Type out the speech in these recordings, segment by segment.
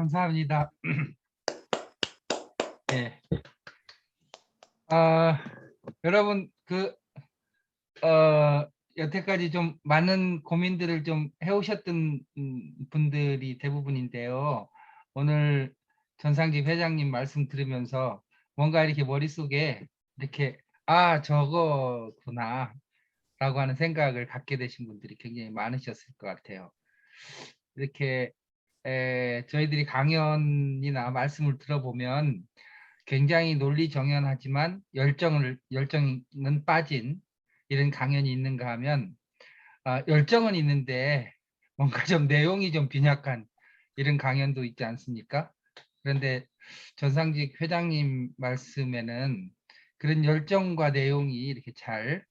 감사합니다. 네. 아, 여러분 여태까지 좀 많은 고민들을 좀 해오셨던 분들이 대부분인데요. 오늘 전상직 회장님 말씀 들으면서 뭔가 이렇게 머릿속에 이렇게 저거구나 라고 하는 생각을 갖게 되신 분들이 굉장히 많으셨을 것 같아요. 이렇게 저희들이 강연이나 말씀을 들어보면 굉장히 논리정연하지만 열정은 빠진 이런 강연이 있는가 하면 열정은 있는데 뭔가 좀 내용이 좀 빈약한 이런 강연도 있지 않습니까? 그런데 전상직 회장님 말씀에는 그런 열정과 내용이 이렇게 잘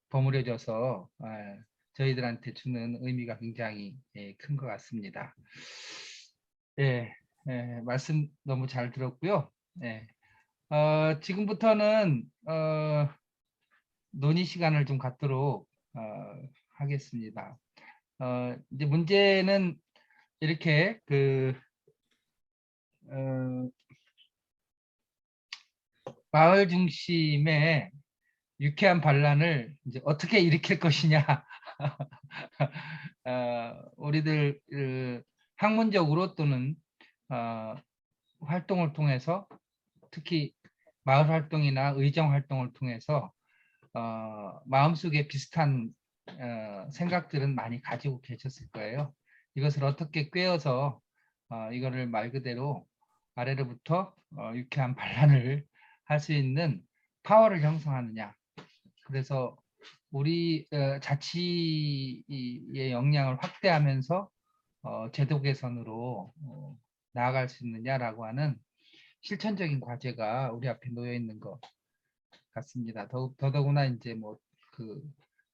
버무려져서 저희들한테 주는 의미가 굉장히 큰 것 같습니다. 예, 말씀 너무 잘 들었고요. 예, 지금부터는 논의 시간을 좀 갖도록 하겠습니다. 이제 문제는 이렇게 어, 마을 중심의 유쾌한 반란을 이제 어떻게 일으킬 것이냐. 우리들 학문적으로 또는 활동을 통해서 특히 마을 활동이나 의정 활동을 통해서 마음속에 비슷한 생각들은 많이 가지고 계셨을 거예요. 이것을 어떻게 꿰어서 이거를 말 그대로 아래로부터 유쾌한 반란을 할 수 있는 파워를 형성하느냐. 그래서 우리 자치의 역량을 확대하면서 제도 개선으로 나아갈 수 있느냐라고 하는 실천적인 과제가 우리 앞에 놓여 있는 것 같습니다. 더더구나 이제 뭐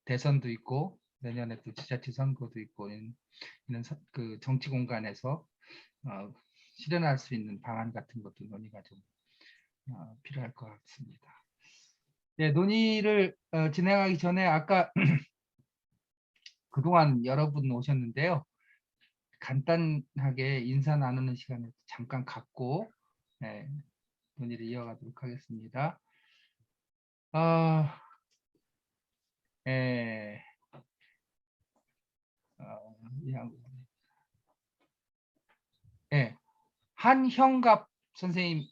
대선도 있고 내년에 또 지자체 선거도 있고 이런 정치 공간에서 실현할 수 있는 방안 같은 것도 논의가 좀 필요할 것 같습니다. 네, 논의를 진행하기 전에 아까 그동안 여러분 오셨는데요. 간단하게 인사 나누는 시간을 잠깐 갖고 논의를 이어가도록 하겠습니다. 한형갑 선생님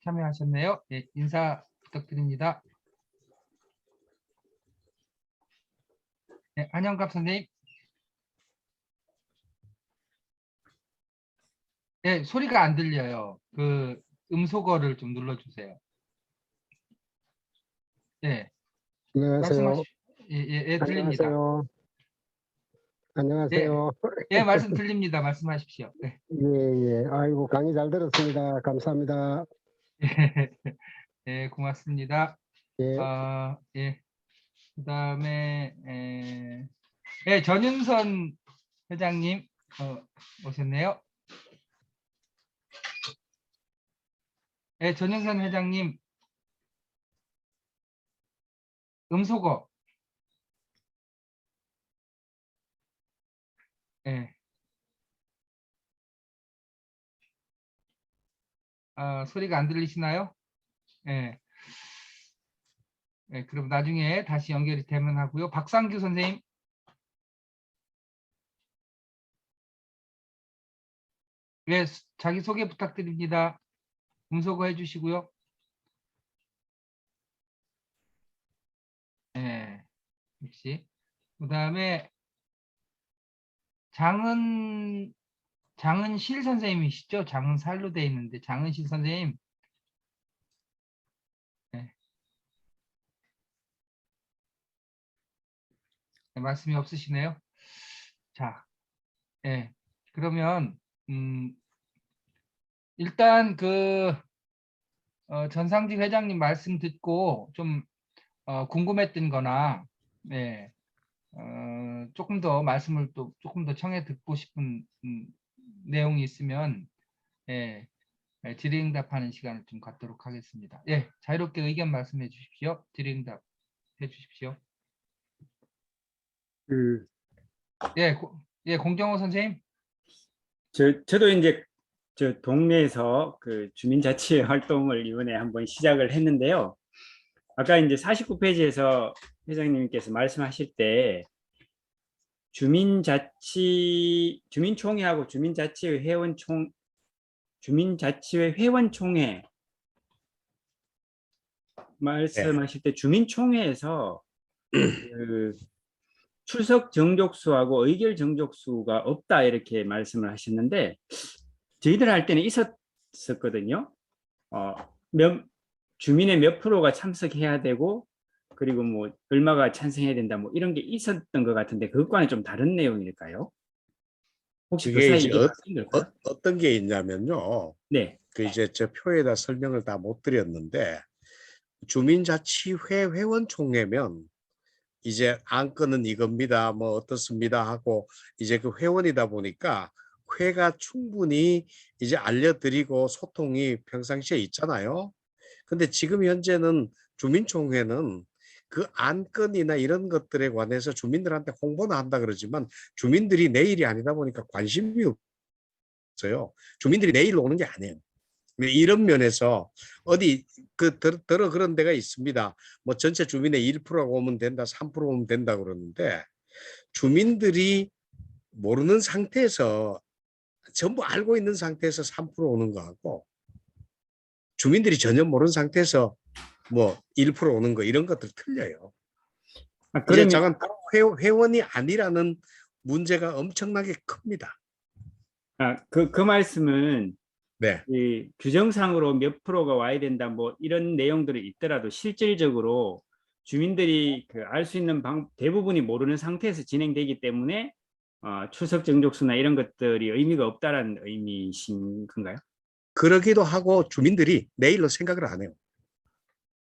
참여하셨네요. 인사 부탁드립니다. 한형갑 선생님. 소리가 안 들려요. 음소거를 좀 눌러주세요. 안녕하세요. 들립니다. 안녕하세요. 말씀 들립니다. 말씀하십시오. 예. 아이고, 강의 잘 들었습니다. 감사합니다. 고맙습니다. 예. 그다음에 전윤선 회장님 오셨네요. 전윤선 회장님 음소거. 소리가 안 들리시나요? 그럼 나중에 다시 연결이 되면 하고요. 박상규 선생님. 자기소개 부탁드립니다. 음소거 해주시고요. 역시. 그 다음에 장은실 선생님이시죠? 장은살로 돼 있는데 장은실 선생님. 말씀이 없으시네요. 자, 그러면 일단 전상직 회장님 말씀 듣고 좀 궁금했던 거나 조금 더 말씀을 또 조금 더 청해 듣고 싶은 내용이 있으면 질의응답하는 시간을 좀 갖도록 하겠습니다. 자유롭게 의견 말씀해 주십시오. 질의응답 해 주십시오. 공정호 선생님. 저도 이제 저 동네에서 그 주민자치 활동을 이번에 한번 시작을 했는데요. 아까 이제 49페이지에서 회장님께서 말씀하실 때 주민총회하고 주민자치회 회원총회 말씀하실 때 주민총회에서 그 출석 정족수하고 의결 정족수가 없다 이렇게 말씀을 하셨는데 저희들 할 때는 있었거든요. 주민의 몇 프로가 참석해야 되고 그리고 뭐 얼마가 찬성해야 된다 뭐 이런 게 있었던 것 같은데 그것과는 좀 다른 내용일까요? 혹시 그 그게 사이 이제 이게 바뀐 걸까요? 어떤 게 있냐면요. 네. 그 이제 저 표에다 설명을 다 못 드렸는데 주민자치회 회원총회면 이제 안건은 이겁니다. 뭐 어떻습니다 하고 이제 그 회원이다 보니까 회가 충분히 이제 알려드리고 소통이 평상시에 있잖아요. 근데 지금 현재는 주민총회는 그 안건이나 이런 것들에 관해서 주민들한테 홍보는 한다 그러지만 주민들이 내일이 아니다 보니까 관심이 없어요. 주민들이 내일 오는 게 아니에요. 이런 면에서 어디 들어 그런 데가 있습니다. 뭐 전체 주민의 1%가 오면 된다, 3% 오면 된다 그러는데 주민들이 모르는 상태에서 전부 알고 있는 상태에서 3% 오는 거하고 주민들이 전혀 모르는 상태에서 뭐 1% 오는 거 이런 것들 틀려요. 이제 그러면 잠깐 회원이 아니라는 문제가 엄청나게 큽니다. 그 말씀은 네. 이 규정상으로 몇 프로가 와야 된다 뭐 이런 내용들이 있더라도 실질적으로 주민들이 그 알 수 있는 대부분이 모르는 상태에서 진행되기 때문에 출석 정족수나 이런 것들이 의미가 없다라는 의미신 건가요? 그러기도 하고 주민들이 내일로 생각을 안 해요.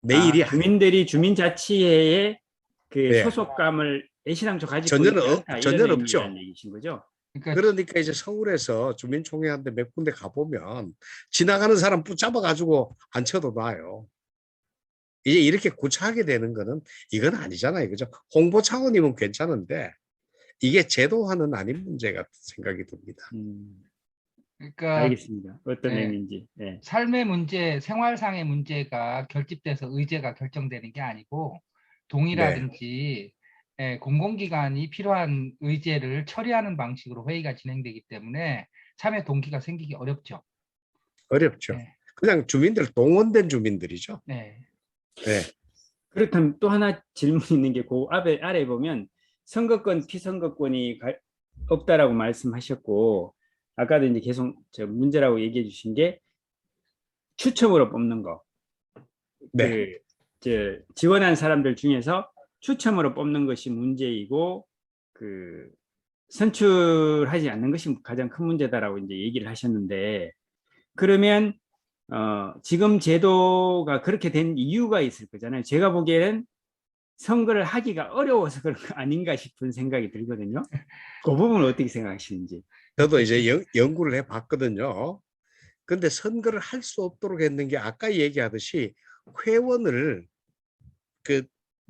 내일이 주민들이 주민자치회에 그 네. 소속감을 애시당초 가지고 있지 않다 이런 전혀 의미라는 없죠. 얘기신 거죠? 그러니까 이제 서울에서 주민총회한테 몇 군데 가보면 지나가는 사람 붙잡아 가지고 앉혀도 놔요. 이제 이렇게 구차하게 되는 거는 이건 아니잖아요. 그죠? 홍보 차원이면 괜찮은데 이게 제도화는 아닌 문제 같은 생각이 듭니다. 그러니까 알겠습니다. 어떤 네. 의미인지. 네. 삶의 문제, 생활상의 문제가 결집돼서 의제가 결정되는 게 아니고 동의라든지 공공기관이 필요한 의제를 처리하는 방식으로 회의가 진행되기 때문에 참여 동기가 생기기 어렵죠. 어렵죠. 네. 그냥 주민들 동원된 주민들이죠. 네. 네. 그렇다면 또 하나 질문 있는 게 그 아래 보면 선거권, 피선거권이 없다라고 말씀하셨고 아까도 이제 계속 문제라고 얘기해 주신 게 추첨으로 뽑는 거. 네. 지원한 사람들 중에서 추첨으로 뽑는 것이 문제이고 그 선출하지 않는 것이 가장 큰 문제다라고 이제 얘기를 하셨는데 그러면 지금 제도가 그렇게 된 이유가 있을 거잖아요. 제가 보기에는 선거를 하기가 어려워서 그런 거 아닌가 싶은 생각이 들거든요. 그 부분은 어떻게 생각하시는지. 저도 이제 연구를 해봤거든요. 근데 선거를 할 수 없도록 했는 게 아까 얘기하듯이 회원을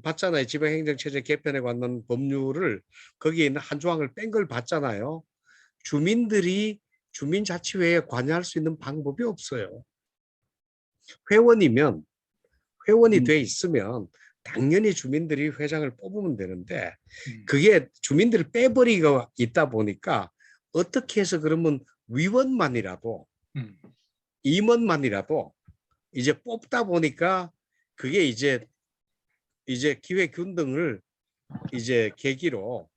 봤잖아요. 지방행정체제 개편에 관한 법률을 거기에 있는 한 조항을 뺀 걸 봤잖아요. 주민들이 주민자치회에 관여할 수 있는 방법이 없어요. 회원이 돼 있으면 당연히 주민들이 회장을 뽑으면 되는데 그게 주민들을 빼버리고 있다 보니까 어떻게 해서 그러면 위원만이라도 임원만이라도 이제 뽑다 보니까 그게 이제 기회균등을 이제 계기로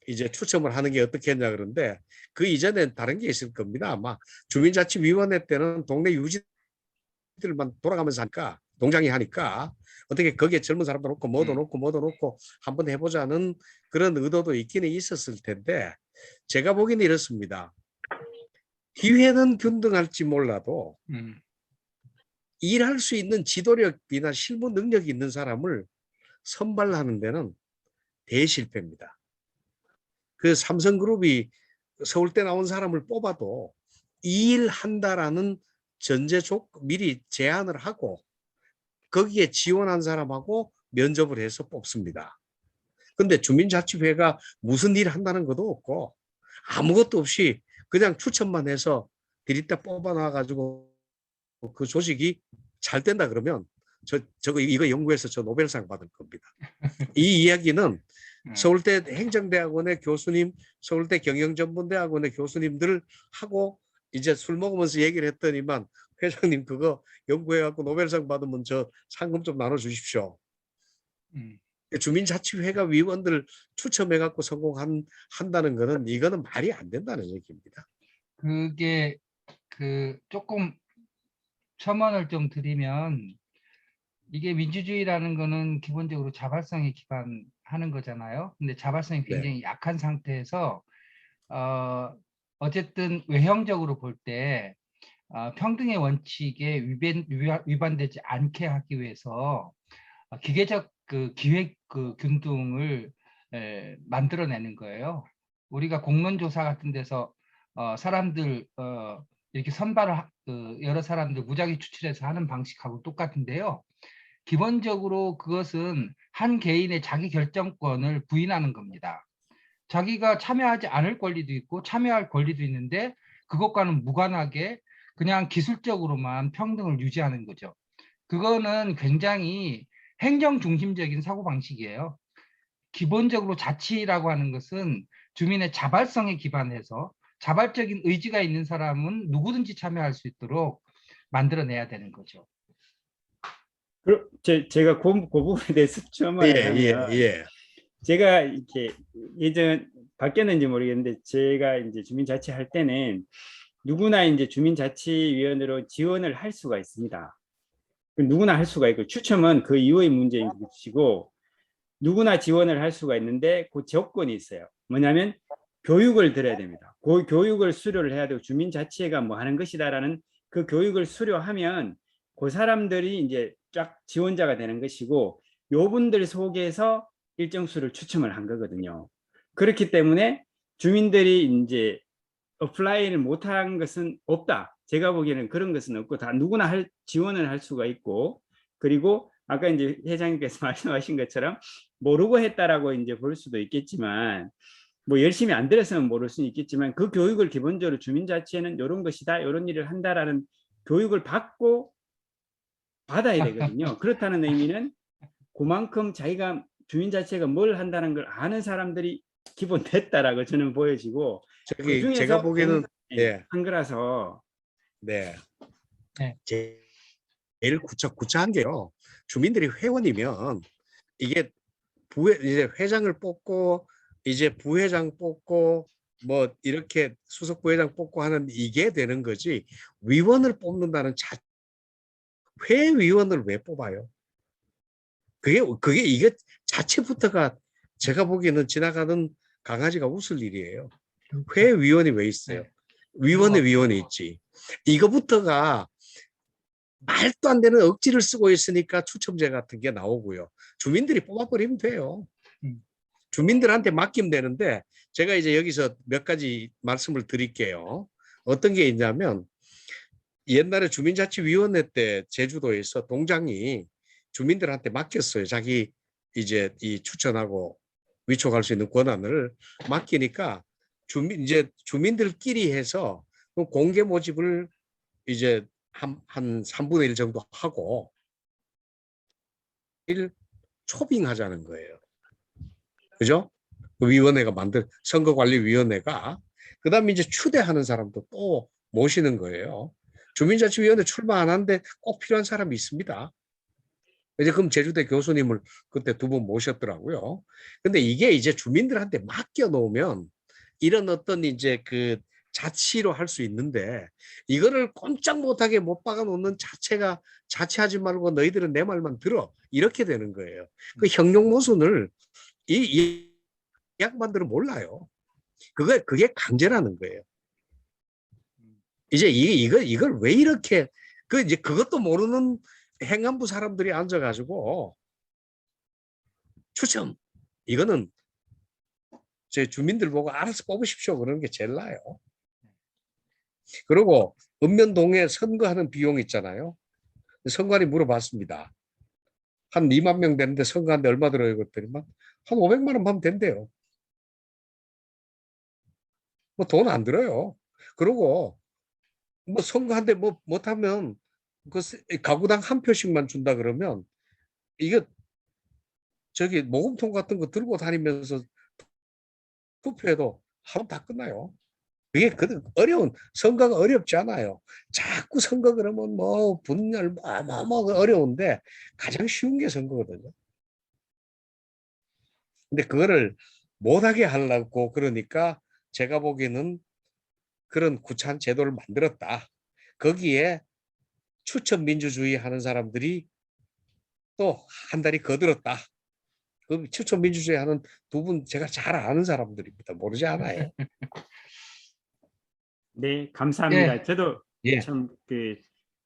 이제 추첨을 하는 게 어떻게 했냐 그런데 그 이전엔 다른 게 있을 겁니다. 아마 주민자치위원회 때는 동네 유지들만 돌아가면서 하니까 동장이 하니까 어떻게 거기에 젊은 사람도 놓고 뭐도 놓고 한번 해보자는 그런 의도도 있기는 있었을 텐데 제가 보기에는 이렇습니다. 기회는 균등할지 몰라도 일할 수 있는 지도력이나 실무 능력이 있는 사람을 선발하는 데는 대실패입니다. 그 삼성그룹이 서울대 나온 사람을 뽑아도 이 일 한다라는 미리 제안을 하고 거기에 지원한 사람하고 면접을 해서 뽑습니다. 근데 주민자치회가 무슨 일 한다는 것도 없고 아무것도 없이 그냥 추천만 해서 디리다 뽑아놔 가지고 그 조직이 잘 된다 그러면 저거 이거 연구해서 저 노벨상 받을 겁니다. 이 이야기는 서울대 행정대학원의 교수님, 서울대 경영전문대학원의 교수님들 하고 이제 술 먹으면서 얘기를 했더니만 회장님 그거 연구해갖고 노벨상 받으면 저 상금 좀 나눠주십시오. 주민자치회가 위원들 추첨해갖고 성공한다는 거는 이거는 말이 안 된다는 얘기입니다. 그게 그 조금 첨언을 좀 드리면 이게 민주주의라는 거는 기본적으로 자발성에 기반하는 거잖아요. 근데 자발성이 굉장히 약한 상태에서 어쨌든 외형적으로 볼 때 평등의 원칙에 위반되지 않게 하기 위해서 기계적 그 기획 그 균등을 만들어내는 거예요. 우리가 공론조사 같은 데서 사람들 이렇게 선발을 여러 사람들 무작위 추출해서 하는 방식하고 똑같은데요. 기본적으로 그것은 한 개인의 자기 결정권을 부인하는 겁니다. 자기가 참여하지 않을 권리도 있고 참여할 권리도 있는데 그것과는 무관하게 그냥 기술적으로만 평등을 유지하는 거죠. 그거는 굉장히 행정 중심적인 사고방식이에요. 기본적으로 자치라고 하는 것은 주민의 자발성에 기반해서 자발적인 의지가 있는 사람은 누구든지 참여할 수 있도록 만들어내야 되는 거죠. 제가 그 부분에 대해서 첨언을 하면 제가 이렇게 예전 바뀌었는지 모르겠는데 제가 이제 주민자치할 때는 누구나 이제 주민자치위원으로 지원을 할 수가 있습니다. 누구나 할 수가 있고 추첨은 그 이후의 문제인 것이고 누구나 지원을 할 수가 있는데 그 조건이 있어요. 뭐냐면 교육을 들어야 됩니다. 그 교육을 수료를 해야 되고 주민자치회가 뭐 하는 것이다라는 그 교육을 수료하면 그 사람들이 이제 쫙 지원자가 되는 것이고 요분들 속에서 일정 수를 추첨을 한 거거든요. 그렇기 때문에 주민들이 이제 어플라이를 못한 것은 없다. 제가 보기에는 그런 것은 없고 다 누구나 지원을 할 수가 있고 그리고 아까 이제 회장님께서 말씀하신 것처럼 모르고 했다라고 이제 볼 수도 있겠지만 뭐 열심히 안 들었으면 모를 수는 있겠지만 그 교육을 기본적으로 주민자치에는 이런 것이다, 이런 일을 한다라는 교육을 받고 받아야 되거든요. 그렇다는 의미는 그만큼 자기가 주민자치가 뭘 한다는 걸 아는 사람들이 기본 됐다라고 저는 보여지고 저기 제가 보기에는 한 거라서 제일 구차한 게요. 주민들이 회원이면 이게 이제 회장을 뽑고 이제 부회장 뽑고 뭐 이렇게 수석 부회장 뽑고 하는 이게 되는 거지 위원을 뽑는다는 회위원을 왜 뽑아요? 그게 이게 자체부터가 제가 보기에는 지나가는 강아지가 웃을 일이에요. 회위원이 왜 있어요? 위원회 위원이 있지. 이거부터가 말도 안 되는 억지를 쓰고 있으니까 추첨제 같은 게 나오고요. 주민들이 뽑아버리면 돼요. 주민들한테 맡기면 되는데 제가 이제 여기서 몇 가지 말씀을 드릴게요. 어떤 게 있냐면 옛날에 주민자치위원회 때 제주도에서 동장이 주민들한테 맡겼어요. 자기 이제 이 추천하고 위촉할 수 있는 권한을 맡기니까 주민들끼리 해서 공개 모집을 이제 한 3분의 1 정도 하고 초빙하자는 거예요. 그죠? 위원회가 선거관리위원회가 그다음에 이제 추대하는 사람도 또 모시는 거예요. 주민자치위원회 출마 안 하는데 꼭 필요한 사람이 있습니다. 이제 그럼 제주대 교수님을 그때 2번 모셨더라고요. 근데 이게 이제 주민들한테 맡겨 놓으면 이런 어떤 이제 그 자치로 할 수 있는데 이거를 꼼짝 못하게 못 박아 놓는 자체가 자치하지 말고 너희들은 내 말만 들어 이렇게 되는 거예요. 그 형용모순을 이 양반들은 몰라요. 그게 강제라는 거예요. 이제 이걸 왜 이렇게 이제 그것도 모르는 행안부 사람들이 앉아가지고 추첨 이거는 제 주민들 보고 알아서 뽑으십시오 그러는 게 제일 나아요. 그리고 읍면동에 선거하는 비용 있잖아요. 선관위 물어봤습니다. 한 2만 명 되는데 선거하는데 얼마 들어요? 그랬더니만 한 500만 원 하면 된대요. 뭐 돈 안 들어요. 그리고 뭐 선거한데 뭐 못하면 그 가구당 한 표씩만 준다 그러면 이게 저기 모금통 같은 거 들고 다니면서 투표해도 하루 다 끝나요. 그게 어려운 선거가 어렵지 않아요. 자꾸 선거 그러면 뭐 분열 뭐 어려운데 가장 쉬운 게 선거거든요. 근데 그거를 못하게 하려고 그러니까 제가 보기에는 그런 구차한 제도를 만들었다. 거기에 추천 민주주의 하는 사람들이 또 한 다리 거들었다. 그 추천 민주주의 하는 두 분 제가 잘 아는 사람들입니다. 모르지 않아요. 네, 감사합니다. 예, 저도 예. 참 그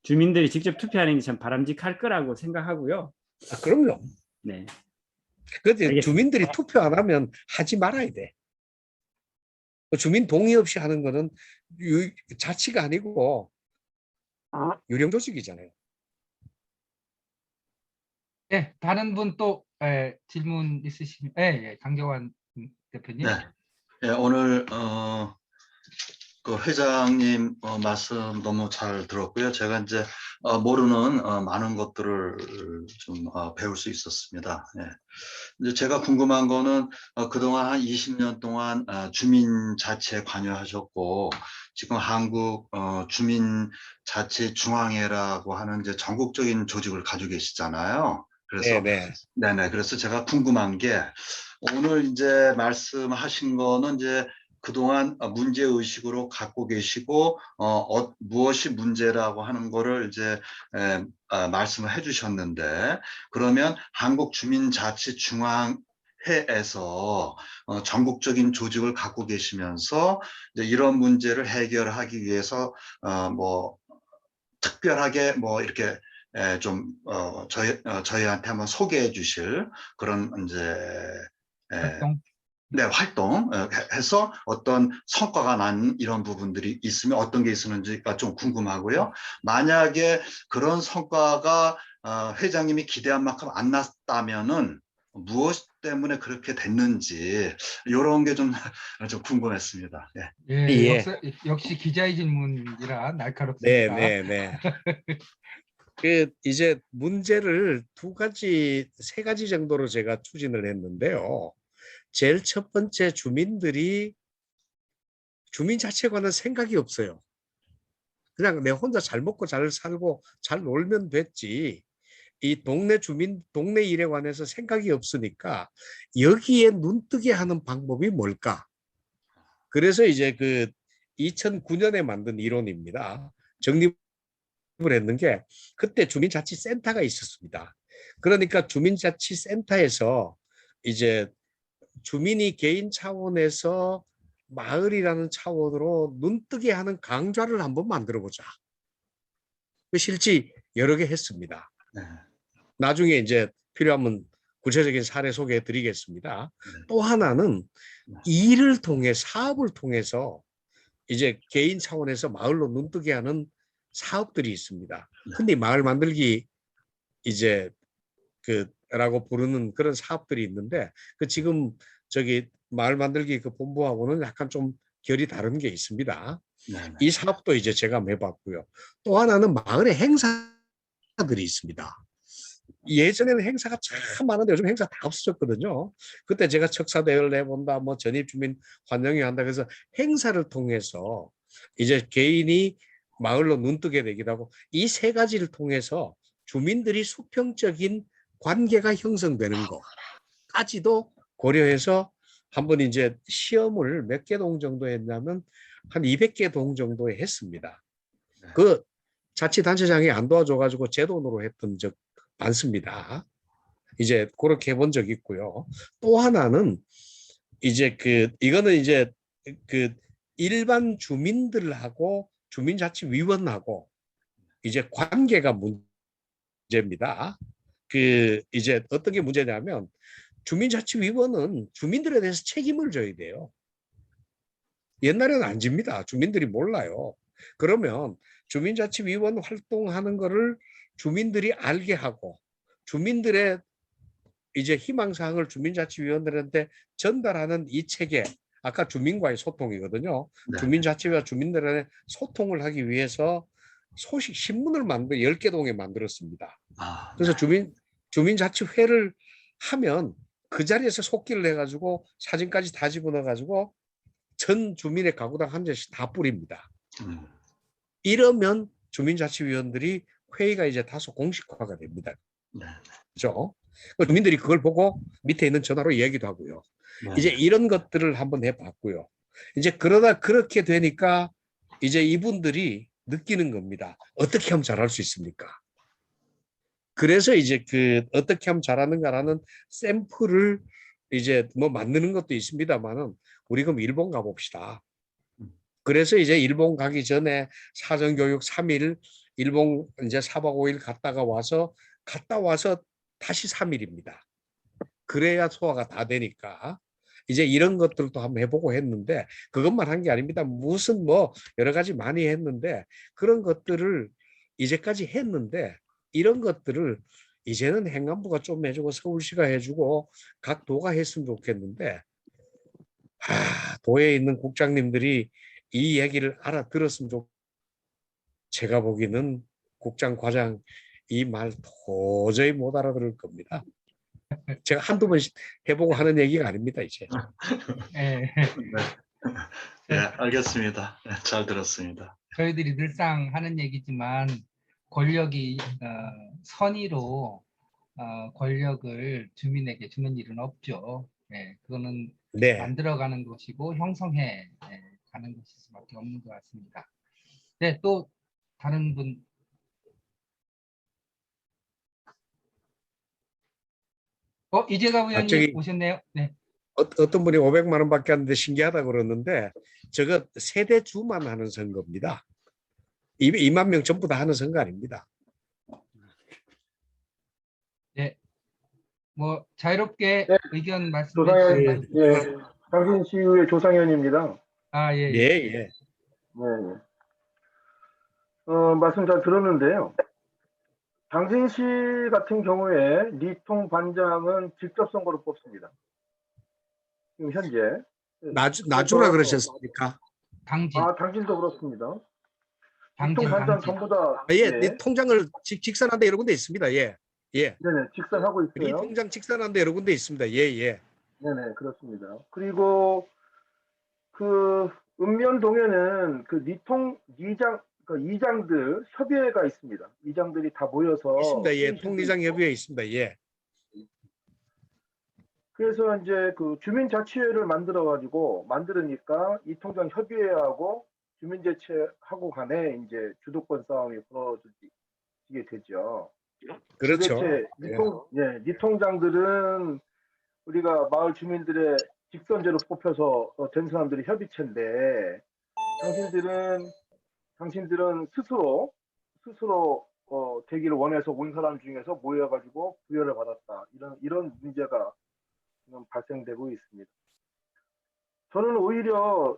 주민들이 직접 투표하는 게 참 바람직할 거라고 생각하고요. 아, 그럼요. 네, 근데 알겠습니다. 주민들이 투표 안 하면 하지 말아야 돼. 주민 동의 없이 하는 거는 자치가 아니고 유령 조직이잖아요. 예, 다른 분 또 질문 있으시면 강정환 대표님. 네. 예, 오늘 그 회장님 말씀 너무 잘 들었고요. 제가 이제 모르는 많은 것들을 좀 배울 수 있었습니다. 예. 이제 제가 궁금한 거는 그동안 한 20년 동안 주민자치에 관여하셨고 지금 한국 주민자치중앙회라고 하는 이제 전국적인 조직을 가지고 계시잖아요. 그래서 네네. 네네. 그래서 제가 궁금한 게 오늘 이제 말씀하신 거는 이제 그동안 문제의식으로 갖고 계시고 무엇이 문제라고 하는 거를 이제 말씀을 해주셨는데 그러면 한국주민자치중앙회에서 전국적인 조직을 갖고 계시면서 이제 이런 문제를 해결하기 위해서 뭐 특별하게 뭐 이렇게 저희한테 한번 소개해 주실 그런 이제 활동. 네, 활동 해서 어떤 성과가 난 이런 부분들이 있으면 어떤 게 있었는지가 좀 궁금하고요. 만약에 그런 성과가 회장님이 기대한 만큼 안 났다면은 무엇 때문에 그렇게 됐는지 이런 게 좀 좀 궁금했습니다. 네. 예, 예. 역시 기자의 질문이라 날카롭습니다. 네네네. 그 이제 문제를 세 가지 정도로 제가 추진을 했는데요. 제일 첫 번째 주민 자체에 관한 생각이 없어요. 그냥 내 혼자 잘 먹고 잘 살고 잘 놀면 됐지. 이 동네 일에 관해서 생각이 없으니까 여기에 눈뜨게 하는 방법이 뭘까? 그래서 이제 그 2009년에 만든 이론입니다. 정립을 했는 게 그때 주민자치센터가 있었습니다. 그러니까 주민자치센터에서 이제 주민이 개인 차원에서 마을이라는 차원으로 눈뜨게 하는 강좌를 한번 만들어 보자. 실제 여러 개 했습니다. 네. 나중에 이제 필요하면 구체적인 사례 소개해 드리겠습니다. 네. 또 하나는 사업을 통해서 이제 개인 차원에서 마을로 눈뜨게 하는 사업들이 있습니다. 흔히 마을 만들기 이제 라고 부르는 그런 사업들이 있는데 그 지금 저기 마을 만들기 그 본부하고는 약간 좀 결이 다른 게 있습니다. 네. 이 사업도 이제 제가 해봤고요. 또 하나는 마을의 행사들이 있습니다. 예전에는 행사가 참 많은데 요즘 행사 다 없어졌거든요. 그때 제가 척사대회를 해본다, 뭐 전입주민 환영회 한다 그래서 행사를 통해서 이제 개인이 마을로 눈뜨게 되기도 하고 이 세 가지를 통해서 주민들이 수평적인 관계가 형성되는 것까지도 고려해서 한번 이제 시험을 몇 개 동 정도 했냐면 한 200개 동 정도 했습니다. 그 자치단체장이 안 도와줘가지고 제 돈으로 했던 적 많습니다. 이제 그렇게 해본 적 있고요. 또 하나는 이제 이거는 이제 일반 주민들하고 주민자치위원하고 이제 관계가 문제입니다. 이제 어떤 게 문제냐면 주민자치위원은 주민들에 대해서 책임을 져야 돼요. 옛날에는 안 집니다. 주민들이 몰라요. 그러면 주민자치위원 활동하는 거를 주민들이 알게 하고 주민들의 이제 희망사항을 주민자치위원들한테 전달하는 이 체계 아까 주민과의 소통이거든요. 네. 주민자치회와 주민들의 소통을 하기 위해서 소식 신문을 10개 동에 만들었습니다. 아, 그래서 네. 주민자치회를 하면 그 자리에서 속기를 해가지고 사진까지 다 집어넣어가지고 전 주민의 가구당 한 잔씩 다 뿌립니다. 음, 이러면 주민자치위원들이 회의가 이제 다소 공식화가 됩니다. 네. 그렇죠? 주민들이 그걸 보고 밑에 있는 전화로 이야기도 하고요. 네. 이제 이런 것들을 한번 해봤고요. 이제 그러다 그렇게 되니까 이제 이분들이 느끼는 겁니다. 어떻게 하면 잘할 수 있습니까? 그래서 이제 그 어떻게 하면 잘하는가라는 샘플을 이제 뭐 만드는 것도 있습니다만은 우리 그럼 일본 가봅시다. 그래서 이제 일본 가기 전에 사전교육 3일, 일본 이제 4박 5일 갔다 와서 다시 3일입니다. 그래야 소화가 다 되니까 이제 이런 것들도 한번 해보고 했는데 그것만 한 게 아닙니다. 무슨 뭐 여러 가지 많이 했는데 그런 것들을 이제까지 했는데 이런 것들을 이제는 행안부가 좀 해주고 서울시가 해주고 각 도가 했으면 좋겠는데 도에 있는 국장님들이 이 얘기를 알아들었으면 제가 보기에는 국장 과장 이 말 도저히 못 알아들을 겁니다. 제가 한두 번 해보고 하는 얘기가 아닙니다, 이제. 예. 네, 알겠습니다. 네, 잘 들었습니다. 저희들이 늘상 하는 얘기지만 권력이 선의로 권력을 주민에게 주는 일은 없죠. 예, 그거는 네. 만들어가는 것이고 형성해 가는 것일 수밖에 없는 것 같습니다. 네, 또 다른 분. 이재갑 의원님 저기 오셨네요. 네. 어떤 분이 500만 원밖에 안 되는데 신기하다 그러는데 저거 세대주만 하는 선거입니다. 2만 명 전부 다 하는 선거 아닙니다. 네. 뭐 자유롭게 네. 의견 말씀해 조상현, 주시기 예, 바랍니다. 당신시의회 조상현입니다. 아, 예, 예, 예. 예. 네. 말씀 잘 들었는데요. 당신시 같은 경우에 리통 반장은 직접 선거로 뽑습니다. 지금 현재. 나주라 그러셨습니까? 당진. 당신도 그렇습니다. 당진, 리통 반장 당진. 전부 다. 예, 네 통장을 직선한데 여러 군데 있습니다. 예, 예. 네네, 직선하고 이 있어요. 통장 직선한데 여러 군데 있습니다. 예, 예. 네네, 그렇습니다. 그리고 그 읍면동에는 그 리통 이장들 협의회가 있습니다. 이장들이 다 모여서 있습니다. 예, 회의실도 통리장 있고. 협의회 있습니다. 예. 그래서 이제 그 주민자치회를 만들으니까 이 통장 협의회하고 주민자치하고 간에 이제 주도권 싸움이 벌어지게 되죠. 그렇죠. 도대체 리통장들은 우리가 마을 주민들의 직선제로 뽑혀서 된 사람들이 협의체인데 당신들은 스스로 되기를 원해서 온 사람 중에서 모여가지고 부여를 받았다. 이런 문제가 지금 발생되고 있습니다. 저는 오히려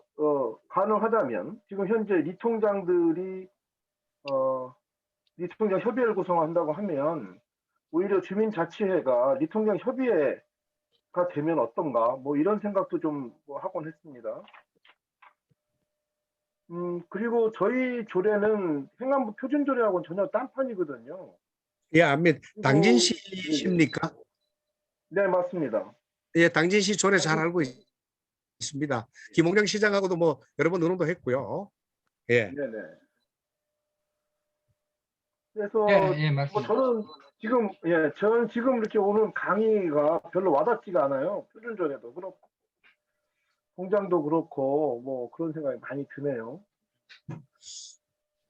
가능하다면 지금 현재 리통장들이 리통장 협의회를 구성한다고 하면 오히려 주민자치회가 리통장 협의회가 되면 어떤가 뭐 이런 생각도 좀 하곤 했습니다. 그리고 저희 조례는 행안부 표준조례하고는 전혀 딴판이거든요. 예, 당진시십니까? 네, 맞습니다. 예, 당진시 조례 잘 알고 있습니다. 김홍장 시장하고도 뭐 여러 번 의논도 했고요. 예. 네네. 그래서 예, 맞습니다. 저는 지금 이렇게 오는 강의가 별로 와닿지가 않아요. 표준조례도 그렇고 공장도 그렇고 뭐 그런 생각이 많이 드네요.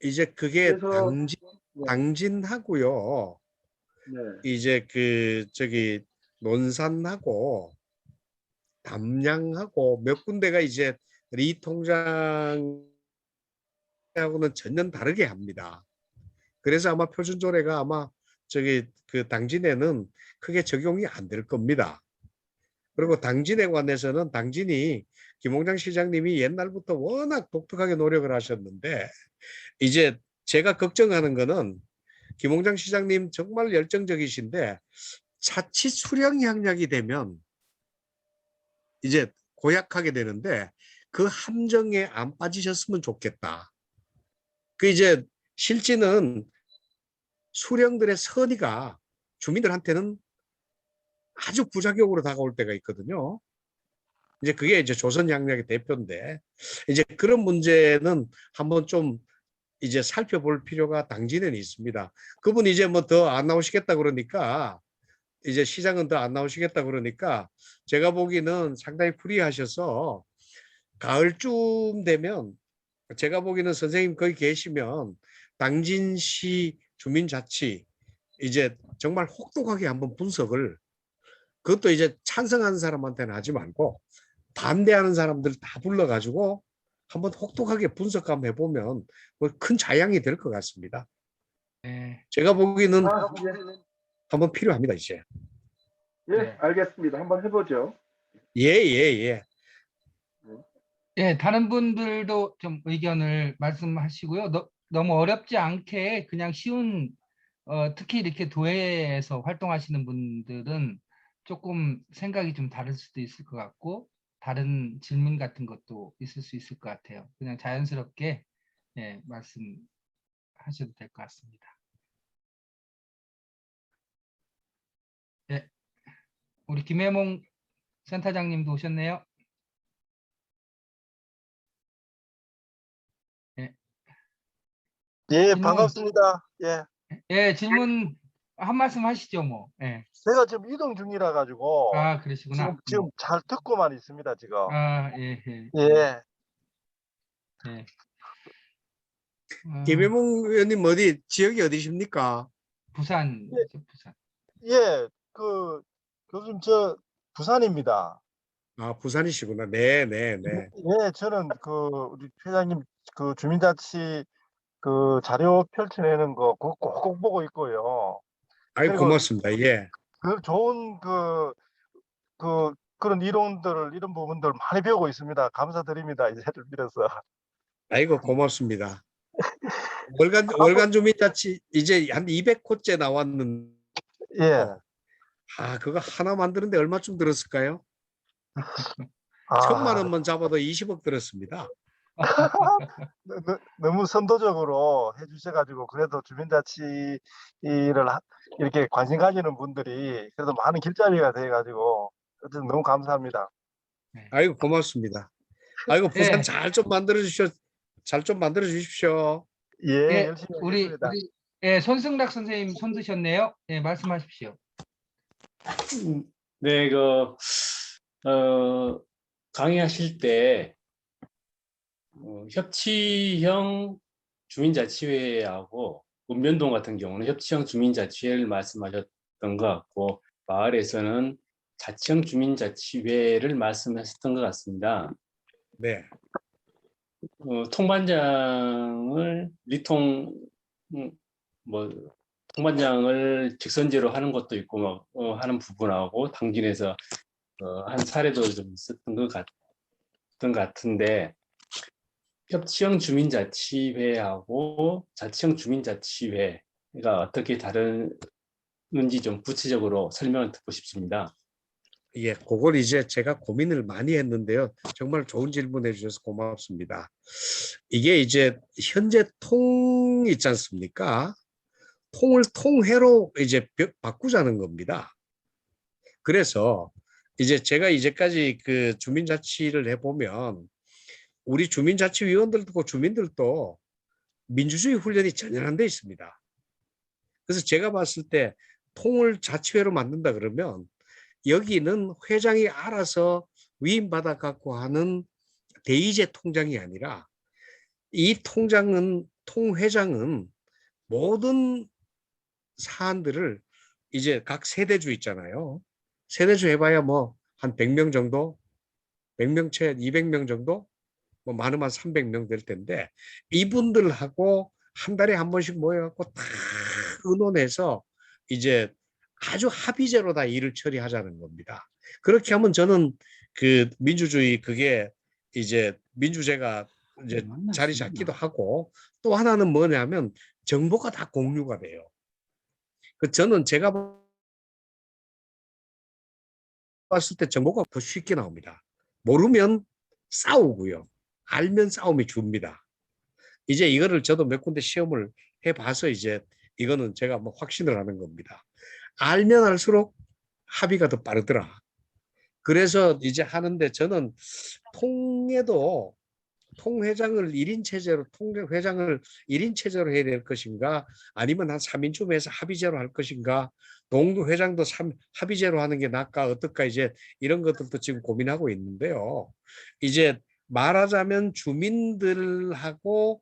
이제 그게 그래서 당진하고요. 네. 이제 논산하고 담양하고 몇 군데가 이제 리 통장하고는 전혀 다르게 합니다. 그래서 아마 표준조례가 아마 당진에는 크게 적용이 안 될 겁니다. 그리고 당진에 관해서는 당진이 김홍장 시장님이 옛날부터 워낙 독특하게 노력을 하셨는데 이제 제가 걱정하는 거는 김홍장 시장님 정말 열정적이신데 자칫 수령 향락이 되면 이제 고약하게 되는데 그 함정에 안 빠지셨으면 좋겠다. 그 이제 실제는 수령들의 선의가 주민들한테는 아주 부작용으로 다가올 때가 있거든요. 이제 그게 이제 조선 양락의 대표인데 이제 그런 문제는 한번 좀 이제 살펴볼 필요가 당진에는 있습니다. 그분 이제 뭐 더 안 나오시겠다 그러니까 이제 시장은 더 안 나오시겠다 그러니까 제가 보기에는 상당히 프리하셔서 가을쯤 되면 제가 보기에는 선생님 거기 계시면 당진시 주민자치 이제 정말 혹독하게 한번 분석을 그것도 이제 찬성하는 사람한테는 하지 말고 반대하는 사람들 다 불러가지고 한번 혹독하게 분석 한번 해보면 뭐 큰 자양이 될 것 같습니다. 네. 제가 보기에는 아, 한번 필요합니다 이제. 예, 네. 알겠습니다. 한번 해보죠. 예. 예, 다른 분들도 좀 의견을 말씀하시고요. 너무 어렵지 않게 그냥 쉬운 특히 이렇게 도회에서 활동하시는 분들은 조금 생각이 좀 다를 수도 있을 것 같고 다른 질문 같은 것도 있을 수 있을 것 같아요. 그냥 자연스럽게 예, 말씀하셔도 될 것 같습니다. 예, 우리 김혜몽 센터장님도 오셨네요. 예, 예, 질문. 반갑습니다. 예, 예, 질문 한 말씀 하시죠, 뭐. 예. 제가 지금 이동 중이라 가지고 아, 그러시구나. 지금 잘 듣고만 있습니다, 지금. 아, 예, 예, 예, 예. 김혜몽 의원님 어디 지역이 어디십니까? 부산이죠, 부산. 예, 그 교수님 저 부산입니다. 아 부산이시구나. 네. 예, 저는 그 우리 회장님 그 주민자치 그 자료 펼쳐내는 거 그거 꼭 보고 있고요. 아이 그리고 고맙습니다. 예. 그 좋은 그런 이론들을 이런 부분들 많이 배우고 있습니다. 감사드립니다. 이제를 빌어서. 아이고 고맙습니다. 앞으로 월간 주민자치 이제 한 200호째 나왔는데 예, 그거 하나 만드는데 얼마쯤 들었을까요? 아. 1,000만 원만 잡아도 20억 들었습니다. 너무 선도적으로 해주셔가지고 그래도 주민자치를 이렇게 관심 가지는 분들이 그래도 많은 길잡이가 돼가지고 어쨌든 너무 감사합니다. 아이고 고맙습니다. 아이고 부산 예, 잘 좀 만들어 주십시오. 예, 예, 열심히 우리 하겠습니다. 예, 손승락 선생님 손 드셨네요. 예, 말씀하십시오. 네, 강의하실 때 협치형 주민자치회하고 읍면동 같은 경우는 협치형 주민자치회를 말씀하셨던 것 같고 마을에서는 자치형 주민자치회를 말씀하셨던 것 같습니다. 네. 통반장을 통반장을 직선제로 하는 것도 있고 막 하는 부분하고 당진에서 한 사례도 좀 있었던 것 같은데 협치형 주민자치회하고 자치형 주민자치회가 어떻게 다른지 좀 구체적으로 설명을 듣고 싶습니다. 예, 그걸 이제 제가 고민을 많이 했는데요. 정말 좋은 질문해 주셔서 고맙습니다. 이게 이제 현재 통 있지 않습니까? 통을 통회로 이제 바꾸자는 겁니다. 그래서 이제 제가 이제까지 그 주민자치를 해보면 우리 주민자치위원들도 주민들도 민주주의 훈련이 전혀 돼 있습니다. 그래서 제가 봤을 때 통을 자치회로 만든다 그러면 여기는 회장이 알아서 위임받아 갖고 하는 대의제 통장이 아니라 이 통회장은 모든 사안들을 이제 각 세대주 있잖아요. 세대주 해봐야 뭐 한 100명 정도, 100명 채 200명 정도, 뭐 많으면 300명 될 텐데 이분들하고 한 달에 한 번씩 모여갖고 다 의논해서 이제 아주 합의제로 다 일을 처리하자는 겁니다. 그렇게 하면 저는 그 민주주의 그게 이제 민주제가 이제 자리 잡기도 하고 또 하나는 뭐냐면 정보가 다 공유가 돼요. 그 저는 제가 봤을 때 정보가 더 쉽게 나옵니다. 모르면 싸우고요. 알면 싸움이 줍니다. 이제 이거를 저도 몇 군데 시험을 해봐서 이제 이거는 제가 뭐 확신을 하는 겁니다. 알면 알수록 합의가 더 빠르더라. 그래서 이제 하는데 저는 통회도 통회장을 1인 체제로 통회장을 1인 체제로 해야 될 것인가 아니면 한 3인쯤 해서 합의제로 할 것인가 동회장도 합의제로 하는 게 낫까 어떨까 이제 이런 것들도 지금 고민하고 있는데요. 이제 말하자면 주민들하고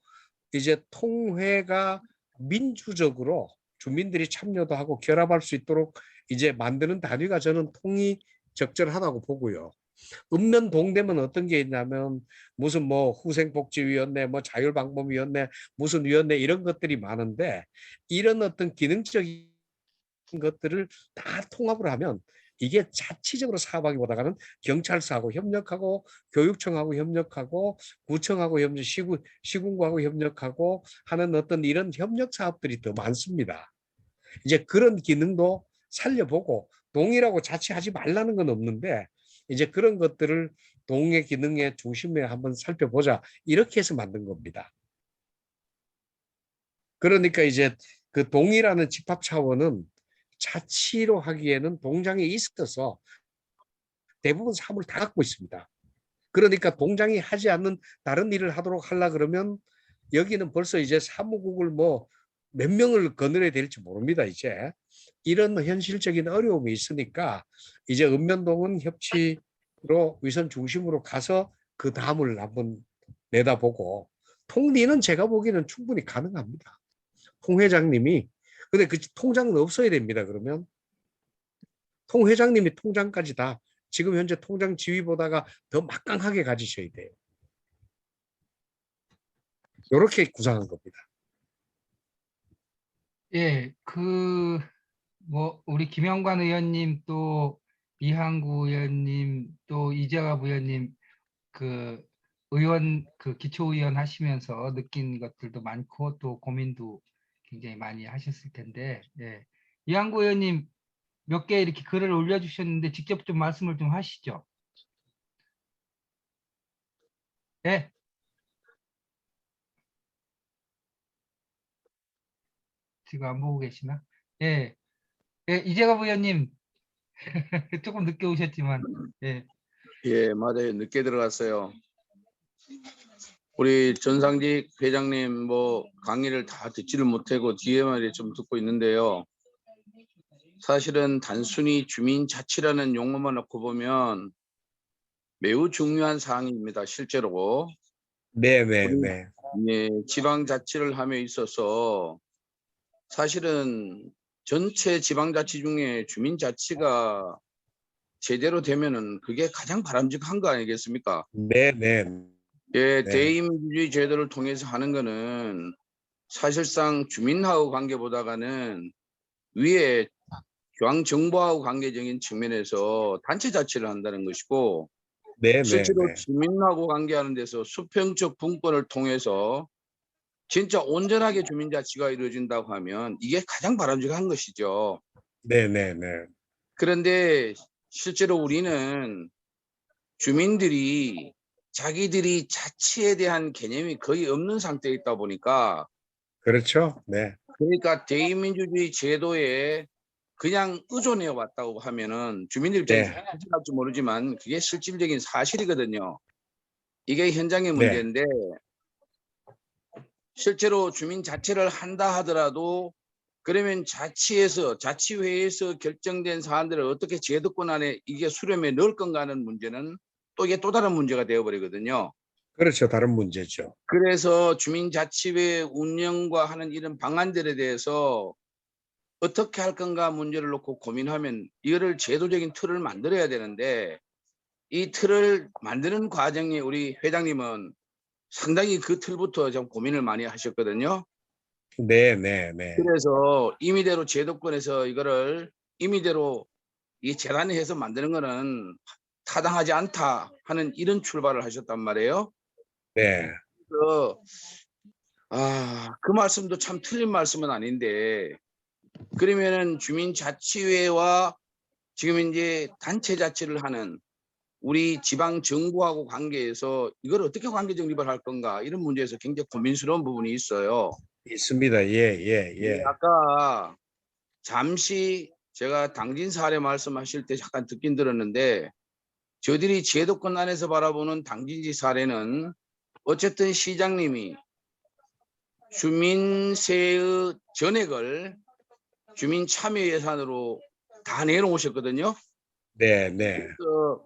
이제 통회가 민주적으로 주민들이 참여도 하고 결합할 수 있도록 이제 만드는 단위가 저는 통이 적절하다고 보고요. 읍면 동대면 어떤 게 있냐면 무슨 뭐 후생복지위원회, 뭐 자율방법위원회, 무슨 위원회 이런 것들이 많은데 이런 어떤 기능적인 것들을 다 통합을 하면 이게 자치적으로 사업하기보다는 경찰서하고 협력하고 교육청하고 협력하고 구청하고 협력, 시군구하고 협력하고 하는 어떤 이런 협력 사업들이 더 많습니다. 이제 그런 기능도 살려보고 동의라고 자치하지 말라는 건 없는데 이제 그런 것들을 동의 기능의 중심에 한번 살펴보자 이렇게 해서 만든 겁니다. 그러니까 이제 그 동의라는 집합 차원은 자치로 하기에는 동장이 있어서 대부분 사무를 다 갖고 있습니다. 그러니까 동장이 하지 않는 다른 일을 하도록 하려 그러면 여기는 벌써 이제 사무국을 뭐 몇 명을 거느려야 될지 모릅니다. 이제 이런 현실적인 어려움이 있으니까 이제 읍면동은 협치로 위선 중심으로 가서 그 다음을 한번 내다보고 통리는 제가 보기에는 충분히 가능합니다. 통 회장님이 근데 그 통장은 없어야 됩니다. 그러면 통 회장님이 통장까지 다 지금 현재 통장 지휘보다가 더 막강하게 가지셔야 돼요. 이렇게 구상한 겁니다. 예, 뭐 우리 김영관 의원님 또 이항구 의원님 또 이재갑 의원님 그 의원 그 기초의원 하시면서 느낀 것들도 많고 또 고민도 굉장히 많이 하셨을 텐데, 예. 이항구 의원님 몇 개 이렇게 글을 올려주셨는데 직접 좀 말씀을 좀 하시죠. 예. 지금 안 보고 계시나? 예. 예, 이재갑 의원님 조금 늦게 오셨지만, 예. 예, 맞아요. 늦게 들어갔어요. 우리 전상직 회장님 뭐 강의를 다 듣지를 못하고 뒤에만 좀 듣고 있는데요. 사실은 단순히 주민자치라는 용어만 놓고 보면 매우 중요한 사항입니다. 실제로 네네네. 예, 지방자치를 함에 있어서 사실은 전체 지방자치 중에 주민자치가 제대로 되면은 그게 가장 바람직한 거 아니겠습니까? 네네. 예, 네. 대의민주주의 제도를 통해서 하는 거는 사실상 주민하고 관계보다는 위에 중앙정부하고 관계적인 측면에서 단체 자치를 한다는 것이고 실제로 네네네. 주민하고 관계하는 데서 수평적 분권을 통해서 진짜 온전하게 주민자치가 이루어진다고 하면 이게 가장 바람직한 것이죠. 네네네. 그런데 실제로 우리는 주민들이 자기들이 자치에 대한 개념이 거의 없는 상태에 있다 보니까 그렇죠. 네. 그러니까 대의민주주의 제도에 그냥 의존해 왔다고 하면은 주민들 입장에서 네. 할지 모르지만 그게 실질적인 사실이거든요. 이게 현장의 네. 문제인데 실제로 주민 자체를 한다 하더라도 그러면 자치회에서 결정된 사안들을 어떻게 제도권 안에 이게 수렴에 넣을 건가 하는 문제는 또 이게 또 다른 문제가 되어버리거든요. 그렇죠. 다른 문제죠. 그래서 주민자치회 운영과 하는 이런 방안들에 대해서 어떻게 할 건가 문제를 놓고 고민하면 이거를 제도적인 틀을 만들어야 되는데 이 틀을 만드는 과정에 우리 회장님은 상당히 그 틀부터 좀 고민을 많이 하셨거든요. 네네네. 그래서 임의대로 제도권에서 이거를 임의대로 이 재단에 해서 만드는 거는 타당하지 않다 하는 이런 출발을 하셨단 말이에요. 네. 그래서 그 말씀도 참 틀린 말씀은 아닌데 그러면은 주민자치회와 지금 이제 단체 자치를 하는 우리 지방 정부하고 관계에서 이걸 어떻게 관계 정립을 할 건가 이런 문제에서 굉장히 고민스러운 부분이 있어요. 있습니다. 예. 아까 잠시 제가 당진 사례 말씀하실 때 잠깐 듣긴 들었는데 저희들이 제도권 안에서 바라보는 당진시 사례는 어쨌든 시장님이 주민세의 전액을 주민 참여 예산으로 다 내놓으셨거든요. 네. 그래서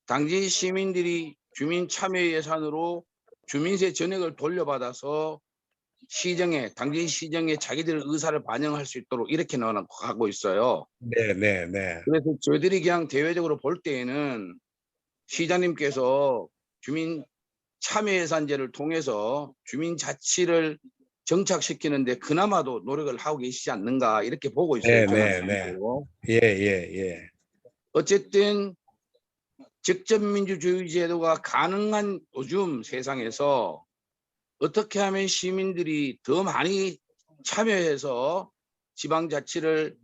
당진 시민들이 주민 참여 예산으로 주민세 전액을 돌려받아서 시정에 당진 시정에 자기들 의사를 반영할 수 있도록 이렇게 나가고 있어요. 네. 그래서 저희들이 그냥 대외적으로 볼 때에는 시장님께서 주민 참여예산제를 통해서 주민자치를 정착시키는데 그나마도 노력을 하고 계시지 않는가 이렇게 보고 있어요. 네. 예. 어쨌든 직접민주주의 제도가 가능한 요즘 세상에서 어떻게 하면 시민들이 더 많이 참여해서 지방자치를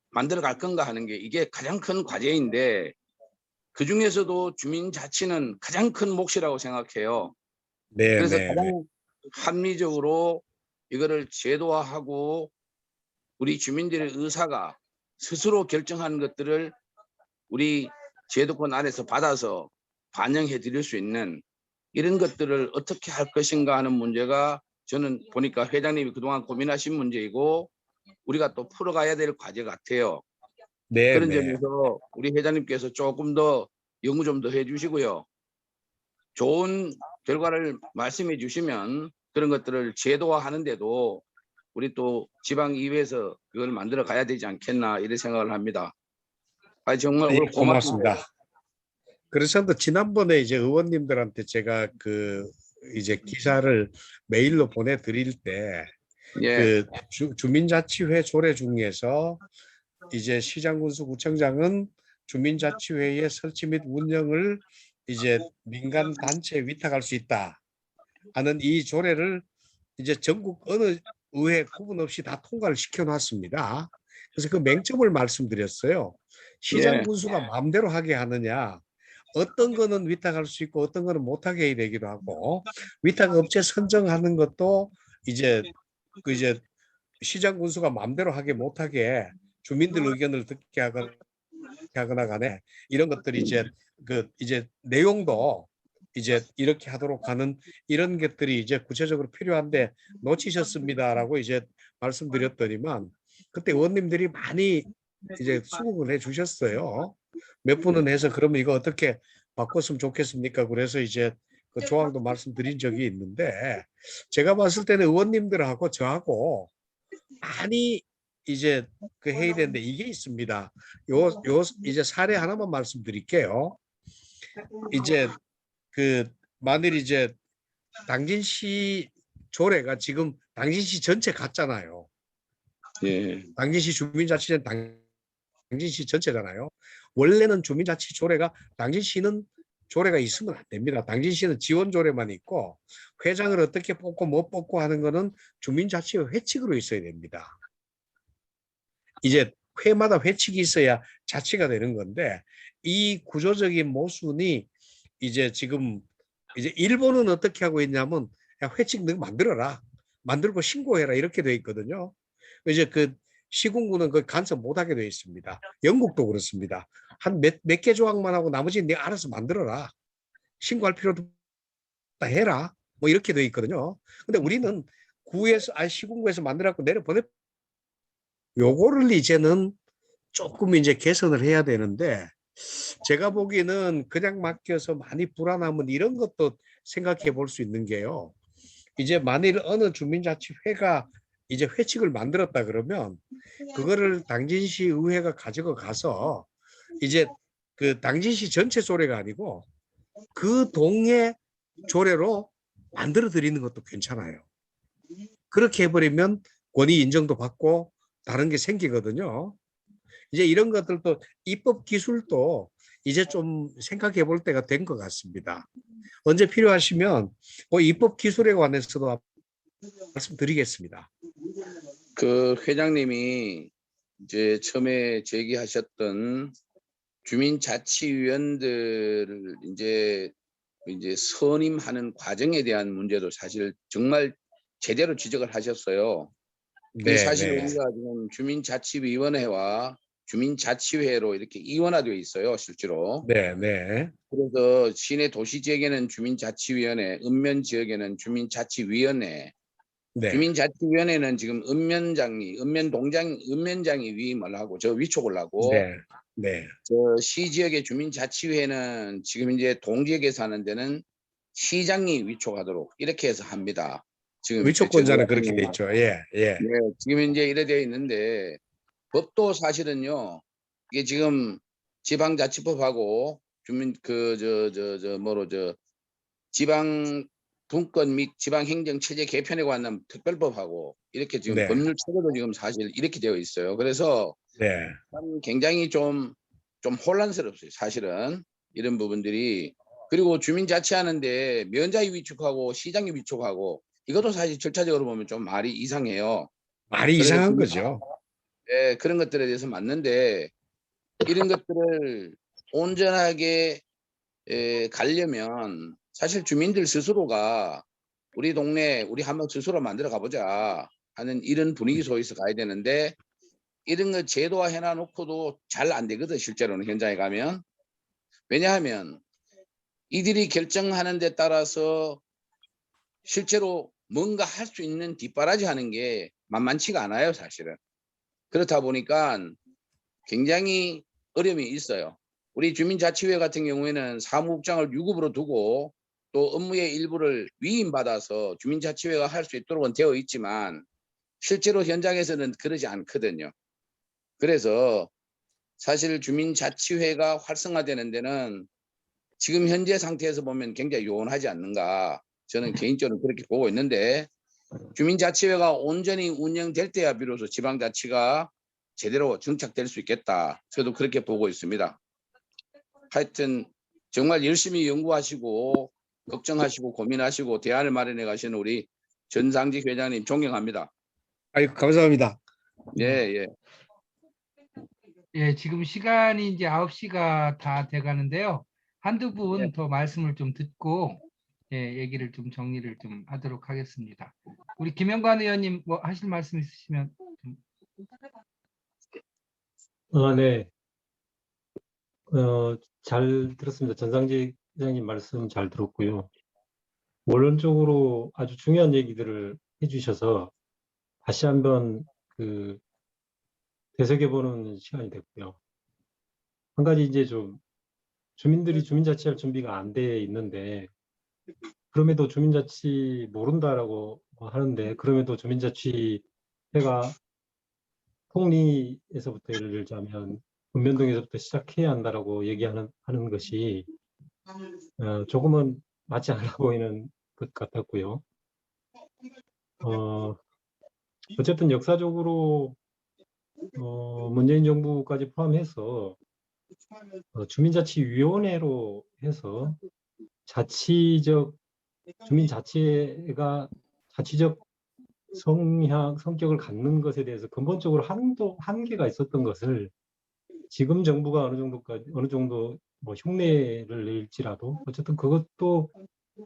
만들어 갈 건가 하는 게 이게 가장 큰 과제인데 그중에서도 주민자치는 가장 큰 몫이라고 생각해요. 네. 그래서 가장 합리적으로 이거를 제도화하고 우리 주민들의 의사가 스스로 결정하는 것들을 우리 제도권 안에서 받아서 반영해 드릴 수 있는 이런 것들을 어떻게 할 것인가 하는 문제가 저는 보니까 회장님이 그동안 고민하신 문제이고 우리가 또 풀어가야 될 과제 같아요. 네. 그런 점에서 우리 회장님께서 조금 더 연구 좀 더 해주시고요. 좋은 결과를 말씀해 주시면 그런 것들을 제도화하는데도 우리 또 지방의회에서 그걸 만들어 가야 되지 않겠나 이런 생각을 합니다. 정말 오늘 고맙습니다. 고맙습니다. 그래서 또 지난번에 이제 의원님들한테 제가 그 이제 기사를 메일로 보내드릴 때 예, 그 주민자치회 조례 중에서 이제 시장군수구청장은 주민자치회의 설치 및 운영을 이제 민간 단체에 위탁할 수 있다 하는 이 조례를 이제 전국 어느 의회 구분 없이 다 통과를 시켜놨습니다. 그래서 그 맹점을 말씀드렸어요. 시장군수가 마음대로 하게 하느냐, 어떤 거는 위탁할 수 있고 어떤 거는 못하게 해야 되기도 하고, 위탁업체 선정하는 것도 이제 이제 시장군수가 마음대로 하게 못하게 주민들 의견을 듣게 하거나 간에 이런 것들이 이제 내용도 이제 이렇게 하도록 하는 이런 것들이 이제 구체적으로 필요한데 놓치셨습니다라고 이제 말씀드렸더니만 그때 의원님들이 많이 이제 수긍을 해 주셨어요. 몇 분은 해서 그러면 이거 어떻게 바꿨으면 좋겠습니까? 그래서 이제 그 조항도 말씀드린 적이 있는데 제가 봤을 때는 의원님들하고 저하고 많이 이제 그 해야 되는데 이게 있습니다. 요 이제 사례 하나만 말씀드릴게요. 이제 그 만일 이제 당진시 조례가 지금 당진시 전체 갔잖아요. 예, 당진시 주민자치제는 당진시 전체잖아요. 원래는 주민자치 조례가 당진시는 조례가 있으면 안 됩니다. 당진시는 지원 조례만 있고 회장을 어떻게 뽑고 못 뽑고 하는 거는 주민자치회 회칙으로 있어야 됩니다. 이제 회마다 회칙이 있어야 자치가 되는 건데 이 구조적인 모순이 이제 지금 이제 일본은 어떻게 하고 있냐면 야, 회칙 너 만들어라. 만들고 신고해라 이렇게 돼 있거든요. 이제 그 시군구는 그 간섭 못하게 돼 있습니다. 영국도 그렇습니다. 한 몇 개 조항만 하고 나머지는 네가 알아서 만들어라. 신고할 필요도 없다 해라. 뭐 이렇게 돼 있거든요. 근데 우리는 구에서 시군구에서 만들어갖고 내려보내. 요거를 이제는 조금 이제 개선을 해야 되는데 제가 보기에는 그냥 맡겨서 많이 불안하면 이런 것도 생각해 볼 수 있는 게요. 이제 만일 어느 주민자치회가 이제 회칙을 만들었다 그러면 그거를 당진시 의회가 가지고 가서 이제 그 당진시 전체 조례가 아니고 그 동의 조례로 만들어 드리는 것도 괜찮아요. 그렇게 해버리면 권위 인정도 받고 다른 게 생기거든요. 이제 이런 것들도 입법 기술도 이제 좀 생각해 볼 때가 된 것 같습니다. 언제 필요하시면 입법 기술에 관해서도 말씀드리겠습니다. 그 회장님이 이제 처음에 제기하셨던 주민자치위원들을 이제 선임하는 과정에 대한 문제도 사실 정말 제대로 지적을 하셨어요. 이게 네, 사실 네, 우리가 지금 주민자치위원회와 주민자치회로 이렇게 이원화되어 있어요, 실제로. 네, 네, 그래서 시내 도시 지역에는 주민자치위원회, 읍면 지역에는 주민자치위원회, 네, 주민자치위원회는 지금 읍면장이 위임을 하고 저 위촉을 하고 네, 네. 저 시 지역의 주민자치회는 지금 이제 동지역에 사는 데는 시장이 위촉하도록 이렇게 해서 합니다. 지금 제도 위촉권자는 같은 그렇게 돼 경우는. 있죠. 예, 예. 네, 지금 이제 이래 되어 있는데 법도 사실은요. 이게 지금 지방자치법하고 주민 지방 분권 및 지방행정체제 개편에 관한 특별법하고 이렇게 지금 네, 법률 체계도 지금 사실 이렇게 되어 있어요. 그래서 네, 참 굉장히 좀 혼란스럽어요. 사실은 이런 부분들이. 그리고 주민자치하는데 면장이 위촉하고 시장이 위촉하고 이것도 사실 절차적으로 보면 좀 말이 이상해요. 말이 그래서 이상한 거죠. 그런 것들에 대해서 맞는데 이런 것들을 온전하게 가려면 사실 주민들 스스로가 우리 동네 우리 한번 스스로 만들어 가보자 하는 이런 분위기 속에서 가야 되는데 이런 거 제도화 해놔놓고도 잘 안 되거든 실제로는 현장에 가면. 왜냐하면 이들이 결정하는 데 따라서 실제로 뭔가 할 수 있는 뒷바라지 하는 게 만만치가 않아요 사실은. 그렇다 보니까 굉장히 어려움이 있어요. 우리 주민자치회 같은 경우에는 사무국장을 유급으로 두고 또 업무의 일부를 위임받아서 주민자치회가 할 수 있도록 되어 있지만 실제로 현장에서는 그러지 않거든요. 그래서 사실 주민자치회가 활성화되는 데는 지금 현재 상태에서 보면 굉장히 요원하지 않는가 저는 개인적으로 그렇게 보고 있는데 주민자치회가 온전히 운영될 때야 비로소 지방자치가 제대로 정착될 수 있겠다. 저도 그렇게 보고 있습니다. 하여튼 정말 열심히 연구하시고 걱정하시고 고민하시고 대안을 마련해 가시는 우리 전상직 회장님 존경합니다. 아이고, 감사합니다. 예, 예. 예, 지금 시간이 이제 9시가 다 돼가는데요. 한두 예. 분 더 말씀을 좀 듣고 얘기를 좀 정리를 좀 하도록 하겠습니다. 우리 김영관 의원님 뭐 하실 말씀 있으시면 좀. 네. 잘 들었습니다. 전상직 회장님 말씀 잘 들었고요. 원론적으로 아주 중요한 얘기들을 해주셔서 다시 한번 되새겨보는 시간이 됐고요. 한 가지 이제 좀 주민들이 주민자치할 준비가 안 돼 있는데 그럼에도 주민자치 모른다라고 하는데 그럼에도 주민자치회가 통리에서부터 예를 들자면 읍면동에서부터 시작해야 한다라고 얘기하는 것이 조금은 맞지 않아 보이는 것 같았고요. 어쨌든 역사적으로 문재인 정부까지 포함해서 주민자치위원회로 해서 주민자치가 자치적 성격을 갖는 것에 대해서 근본적으로 한계가 있었던 것을 지금 정부가 어느 정도 뭐 흉내를 낼지라도 어쨌든 그것도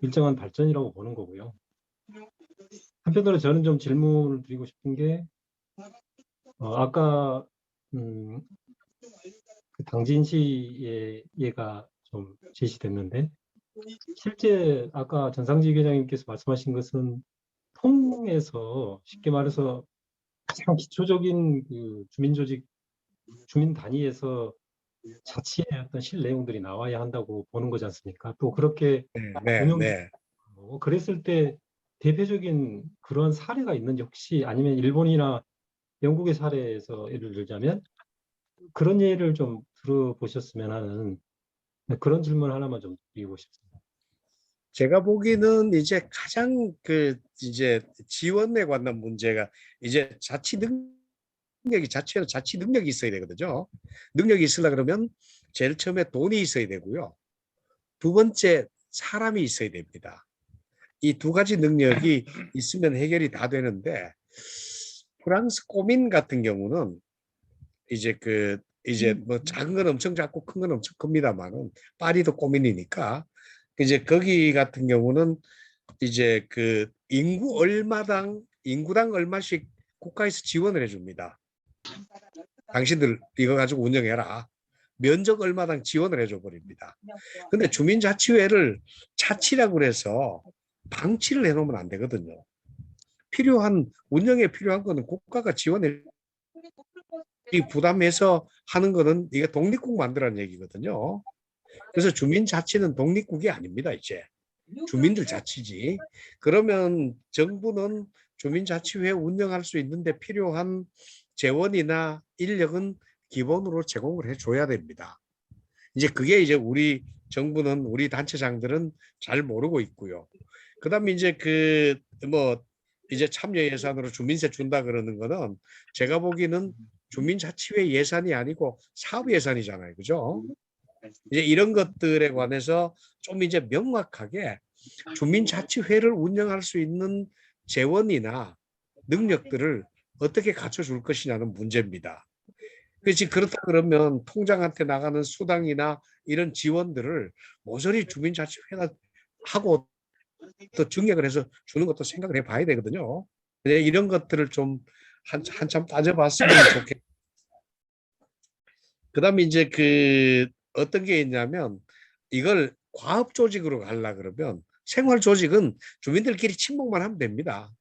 일정한 발전이라고 보는 거고요. 한편으로 저는 좀 질문을 드리고 싶은 게 아까 그 당진시의 예가 좀 제시됐는데 실제 아까 전상직 회장님께서 말씀하신 것은 통에서 쉽게 말해서 가장 기초적인 그 주민 단위에서 자치의 어떤 실내용들이 나와야 한다고 보는 거지 않습니까? 또 그렇게 네, 운영 네. 그랬을 때 대표적인 그런 사례가 있는지 혹시 아니면 일본이나 영국의 사례에서 예를 들자면 그런 예를 좀 들어보셨으면 하는 그런 질문 하나만 좀 드리고 싶습니다. 제가 보기에는 이제 가장 이제 지원에 관한 문제가 이제 자체는 자치 능력이 있어야 되거든요. 능력이 있으려 그러면 제일 처음에 돈이 있어야 되고요. 두 번째 사람이 있어야 됩니다. 이 두 가지 능력이 있으면 해결이 다 되는데 프랑스 꼬민 같은 경우는 이제 이제 뭐 작은 건 엄청 작고 큰 건 엄청 큽니다만은 파리도 고민이니까 이제 거기 같은 경우는 이제 그 인구당 얼마씩 국가에서 지원을 해줍니다. 당신들 이거 가지고 운영해라. 면적 얼마당 지원을 해줘 버립니다. 근데 주민자치회를 자치라고 그래서 방치를 해놓으면 안 되거든요. 운영에 필요한 거는 국가가 지원해 부담해서 하는 거는 이게 독립국 만들라는 얘기거든요. 그래서 주민자치는 독립국이 아닙니다. 이제 주민들 자치지. 그러면 정부는 주민자치회 운영할 수 있는데 필요한 재원이나 인력은 기본으로 제공을 해줘야 됩니다. 이제 그게 이제 우리 정부는 우리 단체장들은 잘 모르고 있고요. 그다음에 이제 이제 참여 예산으로 주민세 준다 그러는 거는 제가 보기에는 주민자치회 예산이 아니고 사업 예산이잖아요, 그죠? 이제 이런 것들에 관해서 좀 이제 명확하게 주민자치회를 운영할 수 있는 재원이나 능력들을 어떻게 갖춰줄 것이냐는 문제입니다. 그렇지 그렇다 그러면 통장한테 나가는 수당이나 이런 지원들을 모조리 주민자치회가 하고 또 증액을 해서 주는 것도 생각을 해봐야 되거든요. 이런 것들을 좀 한참 따져봤으면 좋겠고, 그다음에 이제 어떤 게 있냐면 이걸 과업 조직으로 가려 그러면 생활 조직은 주민들끼리 친목만 하면 됩니다.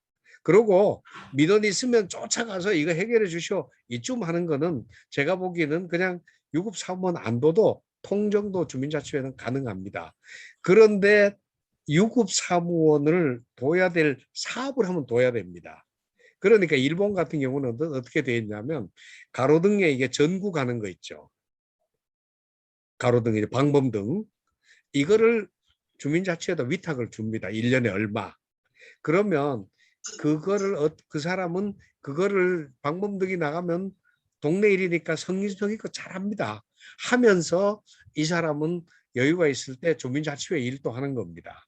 그리고 민원 있으면 쫓아가서 이거 해결해 주시오 이쯤 하는 거는 제가 보기에는 그냥 유급 사무원 안 둬도 통정도 주민자치회는 가능합니다. 그런데 유급 사무원을 둬야 될 사업을 하면 둬야 됩니다. 그러니까 일본 같은 경우는 어떻게 되어 있냐면 가로등에 이게 전구 가는 거 있죠. 가로등, 방범등 이거를 주민자치에다 위탁을 줍니다. 1년에 얼마. 그러면 그 사람은 그거를 방범등이 나가면 동네 일이니까 성의성의껏 잘합니다. 하면서 이 사람은 여유가 있을 때 주민자치회 일도 하는 겁니다.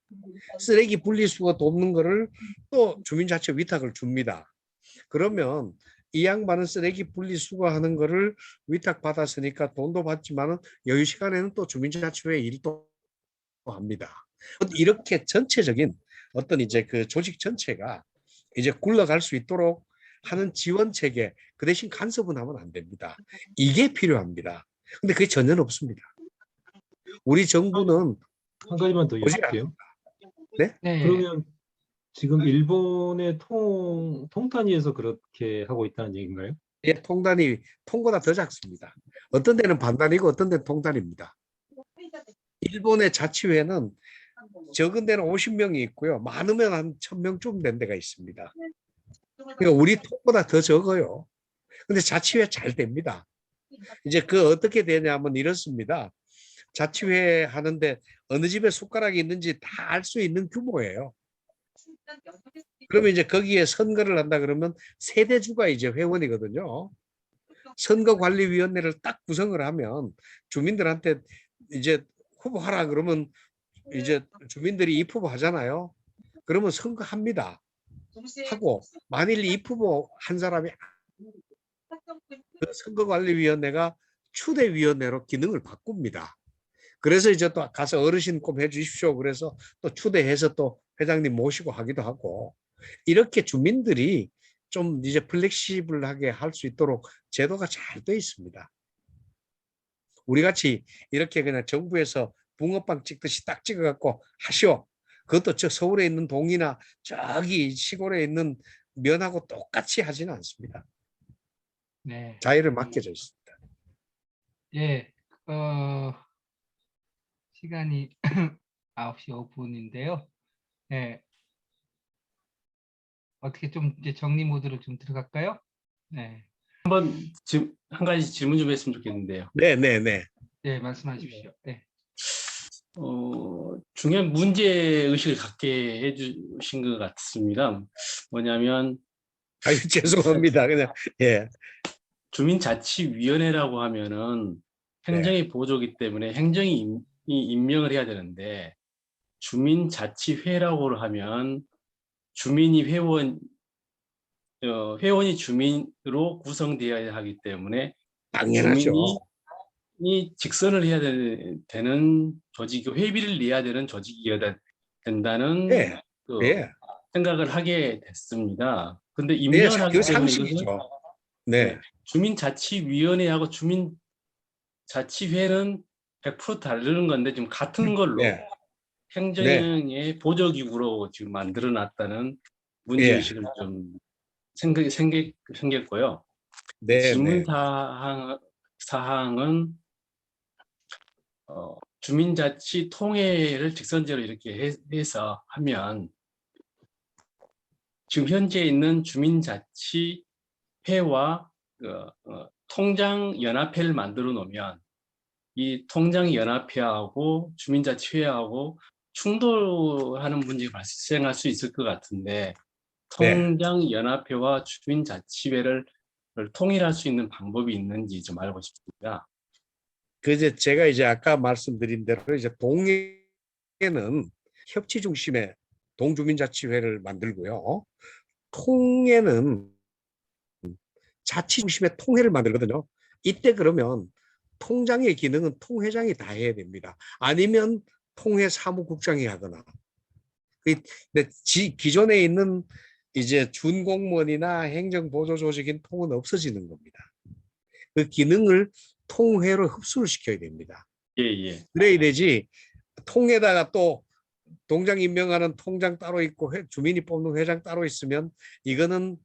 쓰레기 분리수거 돕는 거를 또 주민자치회 위탁을 줍니다. 그러면 이 양반은 쓰레기 분리수거하는 거를 위탁받았으니까 돈도 받지만은 여유 시간에는 또 주민자치회 일도 합니다. 이렇게 전체적인 어떤 이제 그 조직 전체가 이제 굴러갈 수 있도록 하는 지원 체계, 그 대신 간섭은 하면 안 됩니다. 이게 필요합니다. 근데 그게 전혀 없습니다. 우리 정부는 한 가지만 더 오직 여쭐게요. 네. 그러면 지금 일본의 통단위에서 그렇게 하고 있다는 얘기인가요? 예, 통보다 더 작습니다. 어떤 데는 반단이고 어떤 데는 통단입니다. 일본의 자치회는 적은 데는 50명이 있고요. 많으면 한 1000명쯤 된 데가 있습니다. 그러니까 우리 통보다 더 적어요. 근데 자치회 잘 됩니다. 이제 어떻게 되냐면 이렇습니다. 자치회 하는데 어느 집에 숟가락이 있는지 다 알 수 있는 규모예요. 그러면 이제 거기에 선거를 한다 그러면 세대주가 이제 회원이거든요. 선거관리위원회를 딱 구성을 하면 주민들한테 이제 후보하라 그러면 이제 주민들이 입후보 하잖아요. 그러면 선거합니다. 하고 만일 입후보 한 사람이 그 선거관리위원회가 추대위원회로 기능을 바꿉니다. 그래서 이제 또 가서 어르신 꼭 해주십시오. 그래서 또 추대해서 또 회장님 모시고 하기도 하고 이렇게 주민들이 좀 이제 플렉시블하게 할 수 있도록 제도가 잘 돼 있습니다. 우리 같이 이렇게 그냥 정부에서 붕어빵 찍듯이 딱 찍어갖고 하시오. 그것도 저 서울에 있는 동이나 저기 시골에 있는 면하고 똑같이 하지는 않습니다. 네. 자유를 맡겨져 있습니다. 예. 시간이 9시 5분인데요. 네. 어떻게 좀 이제 정리 모드로 좀 들어갈까요? 네. 지금 한 가지 질문 좀 했으면 좋겠는데요. 네네네. 네, 말씀하십시오. 네. 중요한 문제 의식을 갖게 해주신 것 같습니다. 뭐냐면 아유 죄송합니다. 그냥 예. 주민자치위원회라고 하면은 행정의 보조기 때문에 행정이 임명을 해야 되는데 주민자치회라고 하면 주민이 회원이 주민으로 구성되어야 하기 때문에 당연하죠. 주민이 직선을 해야 되는 조직, 회비를 내야 되는 조직이어야 된다는 예, 그 예, 생각을 하게 됐습니다. 근데 예, 임명을 하기 그 때문에 이것은 상식이죠. 네, 주민자치위원회하고 주민자치회는 100% 다르는 건데 지금 같은 걸로 네, 네, 행정의 보조기구로 지금 만들어 놨다는 예, 문제의식을 좀 생겼고요. 네, 질문 네, 사항은 주민자치 통해를 직선제로 이렇게 해서 하면 지금 현재 있는 주민자치회와 통장연합회를 만들어 놓으면 이 통장연합회하고 주민자치회하고 충돌하는 문제가 발생할 수 있을 것 같은데 네. 통장연합회와 주민자치회를 통일할 수 있는 방법이 있는지 좀 알고 싶습니다. 그 이제 제가 이제 아까 말씀드린 대로 이제 동에는 협치 중심의 동주민자치회를 만들고요. 통에는 자치 중심의 통회를 만들거든요. 이때 그러면 통장의 기능은 통회장이 다 해야 됩니다. 아니면 통회 사무국장이 하거나. 근데 기존에 있는 이제 준공무원이나 행정보조 조직인 통은 없어지는 겁니다. 그 기능을 통회로 흡수를 시켜야 됩니다. 예, 예. 그래야 되지 통에다가 또 동장 임명하는 통장 따로 있고 주민이 뽑는 회장 따로 있으면 이거는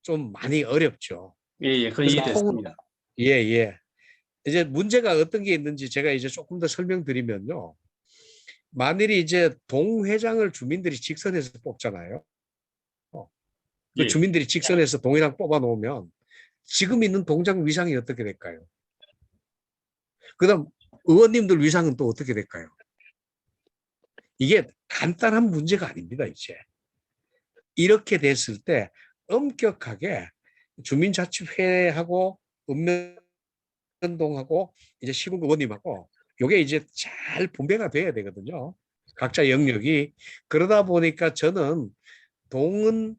좀 많이 어렵죠. 예, 예. 그건 그래서 이해됐습니다. 예, 예. 이제 문제가 어떤 게 있는지 제가 이제 조금 더 설명드리면요. 만일에 이제 동회장을 주민들이 직선해서 뽑잖아요. 그 예. 주민들이 직선해서 동회장 뽑아 놓으면 지금 있는 동장 위상이 어떻게 될까요? 그다음 의원님들 위상은 또 어떻게 될까요? 이게 간단한 문제가 아닙니다, 이제. 이렇게 됐을 때 엄격하게 주민자치회하고 읍면동하고 이제 시군구 의원님하고 요게 이제 잘 분배가 돼야 되거든요. 각자 영역이. 그러다 보니까 저는 동은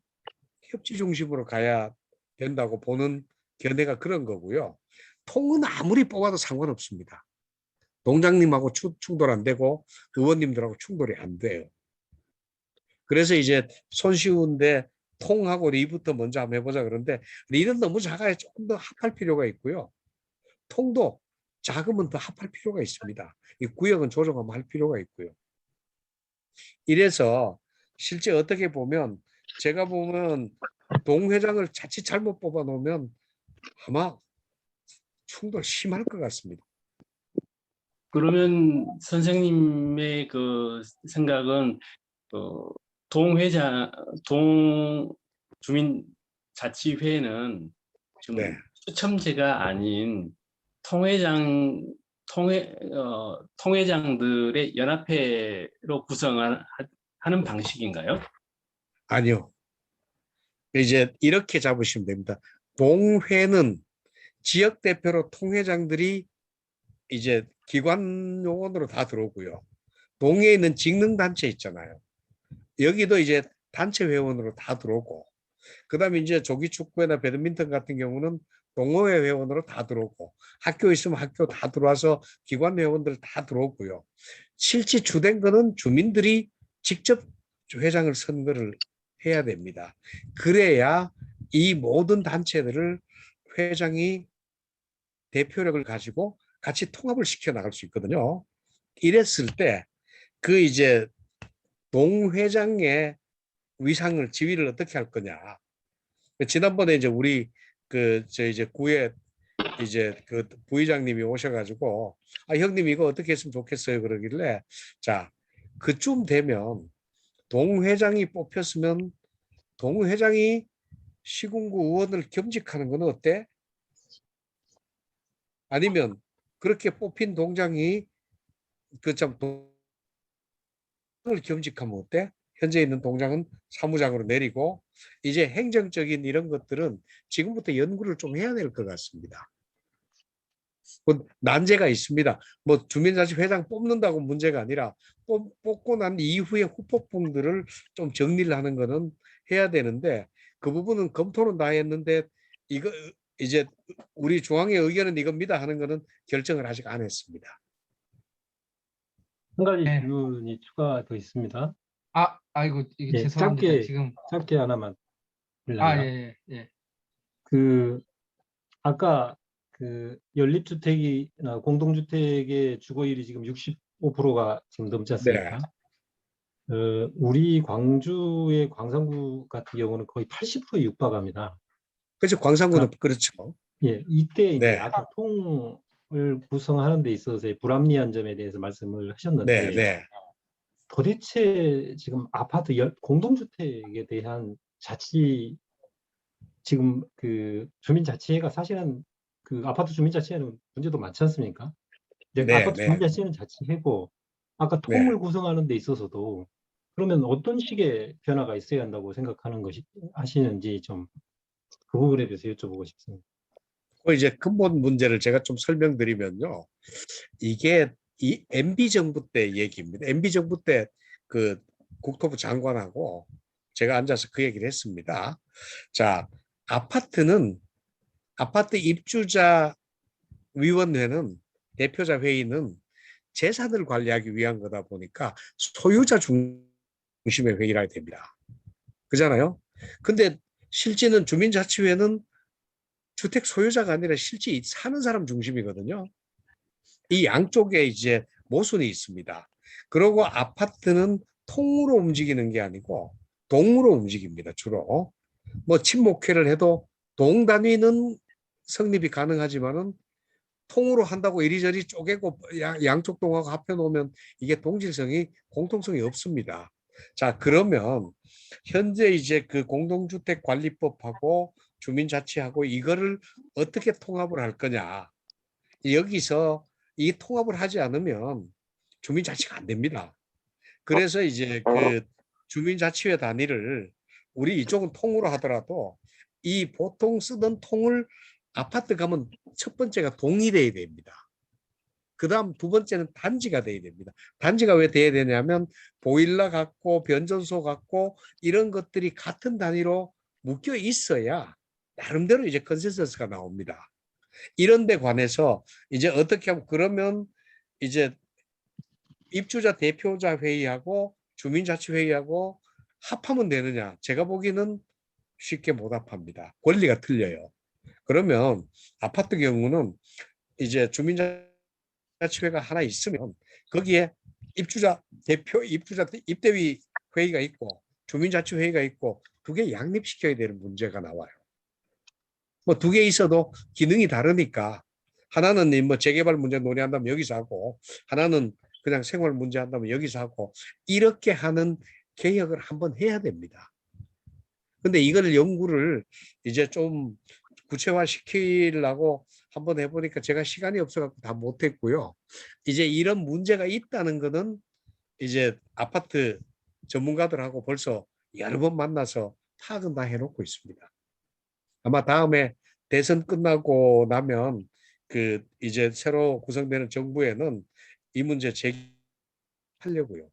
협치 중심으로 가야 된다고 보는 견해가 그런 거고요. 통은 아무리 뽑아도 상관없습니다. 동장님하고 충돌 안 되고 의원님들하고 충돌이 안 돼요. 그래서 이제 손쉬운데 통하고 리부터 먼저 한번 해보자 그런데 리는 너무 작아야 조금 더 합할 필요가 있고요. 통도 작으면 더 합할 필요가 있습니다. 이 구역은 조정하면 할 필요가 있고요. 이래서 실제 어떻게 보면 제가 보면 동회장을 자칫 잘못 뽑아 놓으면 아마 충돌 심할 것 같습니다. 그러면 선생님의 그 생각은 주민자치회는 좀 네. 추첨제가 아닌 통회장들의 연합회로 구성하는 방식인가요? 아니요. 이제 이렇게 잡으시면 됩니다. 동회는 지역 대표로 통회장들이 이제 기관 요원으로 다 들어오고요. 동에 있는 직능단체 있잖아요. 여기도 이제 단체 회원으로 다 들어오고, 그 다음에 이제 조기축구나 배드민턴 같은 경우는 동호회 회원으로 다 들어오고, 학교 있으면 학교 다 들어와서 기관 회원들 다 들어오고요. 실제 주된 거는 주민들이 직접 회장을 선거를 해야 됩니다. 그래야 이 모든 단체들을 회장이 대표력을 가지고 같이 통합을 시켜 나갈 수 있거든요. 이랬을 때 그 이제 동회장의 위상을 지위를 어떻게 할 거냐. 지난번에 이제 우리 저 이제 구에 이제 그 부의장님이 오셔가지고 형님 이거 어떻게 했으면 좋겠어요 그러길래 자 그쯤 되면 동회장이 뽑혔으면 동회장이 시군구 의원을 겸직하는 건 어때? 아니면 그렇게 뽑힌 동장이 그참 동을 겸직하면 어때? 현재 있는 동장은 사무장으로 내리고 이제 행정적인 이런 것들은 지금부터 연구를 좀 해야 될 것 같습니다. 난제가 있습니다. 뭐 주민자치회장 뽑는다고 문제가 아니라 뽑고 난 이후에 후폭풍들을 좀 정리를 하는 거는 해야 되는데 그 부분은 검토는 다 했는데 이거 이제 우리 중앙의 의견은 이겁니다 하는 거는 결정을 아직 안 했습니다. 한 가지 네. 질문이 추가 더 있습니다. 아이고, 이거 예, 죄송합니다. 지금, 짧게 하나만 예, 하려고요. 예. 그 아까 그 연립주택이나 공동주택의 주거율이 지금 65%가 지금 넘지 않습니까? 우리 광주의 광산구 같은 경우는 거의 80%에 육박합니다. 그렇죠. 광산구는 그렇죠. 예, 이때 이제 네. 아까 통을 구성하는 데 있어서의 불합리한 점에 대해서 말씀을 하셨는데 네. 도대체 지금 아파트 공동주택에 대한 지금 그 주민자치회가 사실은 그 아파트 주민자치회는 문제도 많지 않습니까? 네, 아파트 네. 주민자치회는 자치회고 아까 통을 구성하는 데 있어서도 그러면 어떤 식의 변화가 있어야 한다고 생각하는 하시는지 좀 그 부분에 대해서 여쭤보고 싶습니다. 이제 근본 문제를 제가 좀 설명드리면요. 이게 이 MB 정부 때 얘기입니다. MB 정부 때 그 국토부 장관하고 제가 앉아서 그 얘기를 했습니다. 자, 아파트 입주자 위원회는 대표자 회의는 재산을 관리하기 위한 거다 보니까 소유자 중심의 회의라 해야 됩니다. 그잖아요. 근데 실제는 주민자치회는 주택 소유자가 아니라 실제 사는 사람 중심이거든요. 이 양쪽에 이제 모순이 있습니다. 그리고 아파트는 통으로 움직이는 게 아니고 동으로 움직입니다. 주로. 뭐 친목회를 해도 동 단위는 성립이 가능하지만은 통으로 한다고 이리저리 쪼개고 양쪽 동하고 합해 놓으면 이게 동질성이 공통성이 없습니다. 자, 그러면 현재 이제 그 공동주택관리법하고 주민자치하고 이거를 어떻게 통합을 할 거냐. 여기서 이 통합을 하지 않으면 주민자치가 안 됩니다. 그래서 이제 그 주민자치회 단위를 우리 이쪽은 통으로 하더라도 이 보통 쓰던 통을 아파트 가면 첫 번째가 동이 돼야 됩니다. 그 다음 두 번째는 단지가 돼야 됩니다. 단지가 왜 돼야 되냐면 보일러 같고 변전소 같고 이런 것들이 같은 단위로 묶여 있어야 나름대로 이제 컨센서스가 나옵니다. 이런 데 관해서 이제 어떻게 하면 그러면 이제 입주자 대표자 회의하고 주민자치 회의하고 합하면 되느냐? 제가 보기에는 쉽게 못 합합니다. 권리가 틀려요. 그러면 아파트 경우는 이제 주민자치회가 하나 있으면 거기에 입주자 대표, 입주자 입대위 회의가 있고 주민자치 회의가 있고 두 개 양립시켜야 되는 문제가 나와요. 뭐 두 개 있어도 기능이 다르니까 하나는 뭐 재개발 문제 논의한다면 여기서 하고 하나는 그냥 생활 문제 한다면 여기서 하고 이렇게 하는 개혁을 한번 해야 됩니다. 근데 이걸 연구를 이제 좀 구체화 시키려고 한번 해보니까 제가 시간이 없어갖고 다 못했고요. 이제 이런 문제가 있다는 거는 이제 아파트 전문가들하고 벌써 여러 번 만나서 파악은 다 해놓고 있습니다. 아마 다음에 대선 끝나고 나면 그 이제 새로 구성되는 정부에는 이 문제 제기하려고요.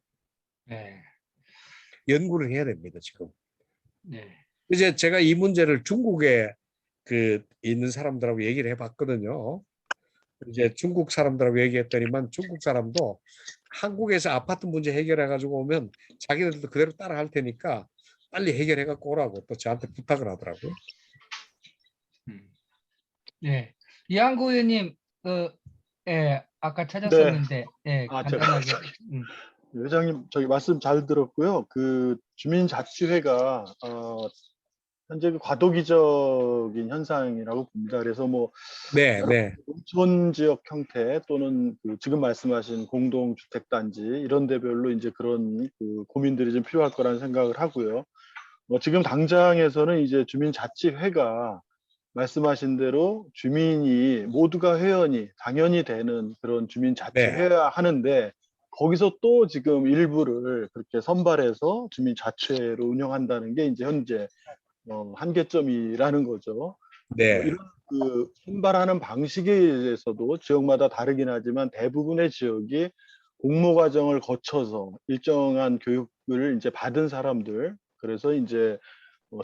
네. 연구를 해야 됩니다, 지금. 네. 이제 제가 이 문제를 중국에 그 있는 사람들하고 얘기를 해봤거든요. 이제 중국 사람들하고 얘기했더니만 중국 사람도 한국에서 아파트 문제 해결해가지고 오면 자기들도 그대로 따라 할 테니까 빨리 해결해갖고 오라고 또 저한테 부탁을 하더라고요. 네. 이한구 의원님, 예, 아까 찾았었는데, 예, 간단하게. 회장님, 저기 말씀 잘 들었고요. 그 주민자치회가 현재 그 과도기적인 현상이라고 봅니다. 그래서 뭐 네. 농촌 지역 형태 또는 그 지금 말씀하신 공동주택단지 이런 데별로 이제 그런 그 고민들이 좀 필요할 거라는 생각을 하고요. 지금 당장에서는 이제 주민자치회가 말씀하신 대로 주민이 모두가 회원이 당연히 되는 그런 주민자치회야 하는데 거기서 또 지금 일부를 그렇게 선발해서 주민자치회로 운영한다는 게 이제 현재 한계점이라는 거죠. 네. 이런 그 선발하는 방식에 대해서도 지역마다 다르긴 하지만 대부분의 지역이 공모 과정을 거쳐서 일정한 교육을 이제 받은 사람들, 그래서 이제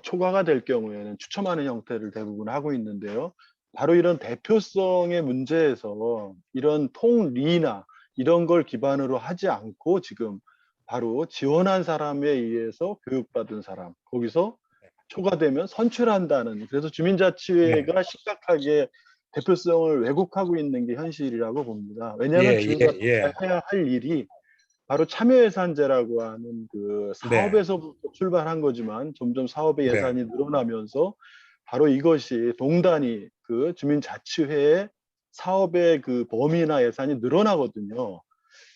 초과가 될 경우에는 추첨하는 형태를 대부분 하고 있는데요. 바로 이런 대표성의 문제에서 이런 통리나 이런 걸 기반으로 하지 않고 지금 바로 지원한 사람에 의해서 교육받은 사람, 거기서 초과되면 선출한다는, 그래서 주민자치회가 심각하게 대표성을 왜곡하고 있는 게 현실이라고 봅니다. 왜냐하면 예, 주민자치회가 해야 할 일이 바로 참여예산제라고 하는 그 네. 사업에서부터 출발한 거지만 점점 사업의 네. 예산이 늘어나면서 바로 이것이 동단위 그 주민자치회의 사업의 그 범위나 예산이 늘어나거든요.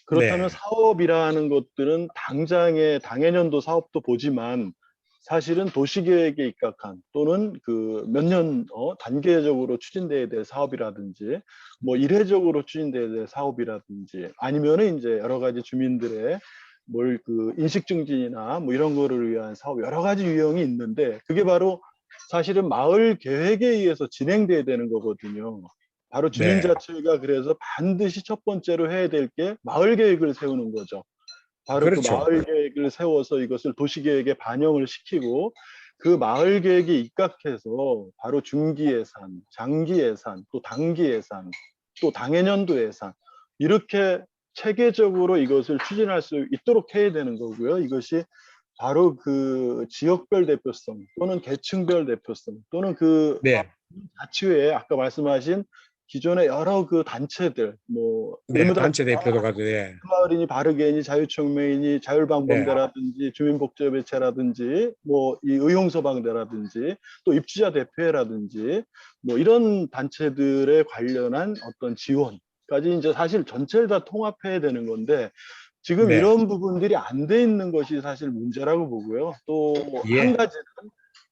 그렇다면 네. 사업이라는 것들은 당장의 당해년도 사업도 보지만 사실은 도시계획에 입각한 또는 그 몇 년 단계적으로 추진돼야 될 사업이라든지 뭐 이례적으로 추진돼야 될 사업이라든지 아니면은 이제 여러 가지 주민들의 뭘 그 인식 증진이나 뭐 이런 거를 위한 사업 여러 가지 유형이 있는데 그게 바로 사실은 마을 계획에 의해서 진행돼야 되는 거거든요. 바로 네. 주민자치회가 그래서 반드시 첫 번째로 해야 될 게 마을 계획을 세우는 거죠. 바로 그 그렇죠. 마을 계획을 세워서 이것을 도시계획에 반영을 시키고 그 마을 계획에 입각해서 바로 중기 예산, 장기 예산, 또 단기 예산, 또 당해년도 예산 이렇게 체계적으로 이것을 추진할 수 있도록 해야 되는 거고요. 이것이 바로 그 지역별 대표성 또는 계층별 대표성 또는 그 네. 자치회에 아까 말씀하신 기존의 여러 그 단체들 뭐 네. 단체 대표도 가지고 예. 마을이니 바르게니 자유청매이니 네. 자율방범대라든지 주민복지협의체라든지 뭐 이 의용소방대라든지 또 입주자 대표회라든지 뭐 이런 단체들에 관련한 어떤 지원까지 이제 사실 전체를 다 통합해야 되는 건데 지금 네. 이런 부분들이 안 돼 있는 것이 사실 문제라고 보고요. 또 한 예. 가지는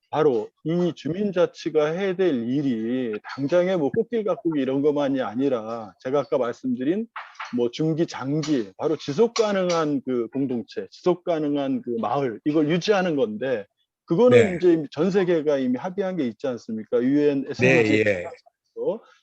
바로 이 주민자치가 해야 될 일이 당장에 뭐 꽃길 가꾸기 이런 것만이 아니라 제가 아까 말씀드린 뭐 중기 장기 바로 지속 가능한 그 공동체 지속 가능한 그 마을 이걸 유지하는 건데 그거는 네. 이제 전 세계가 이미 합의한 게 있지 않습니까? UN SDG 네. 예.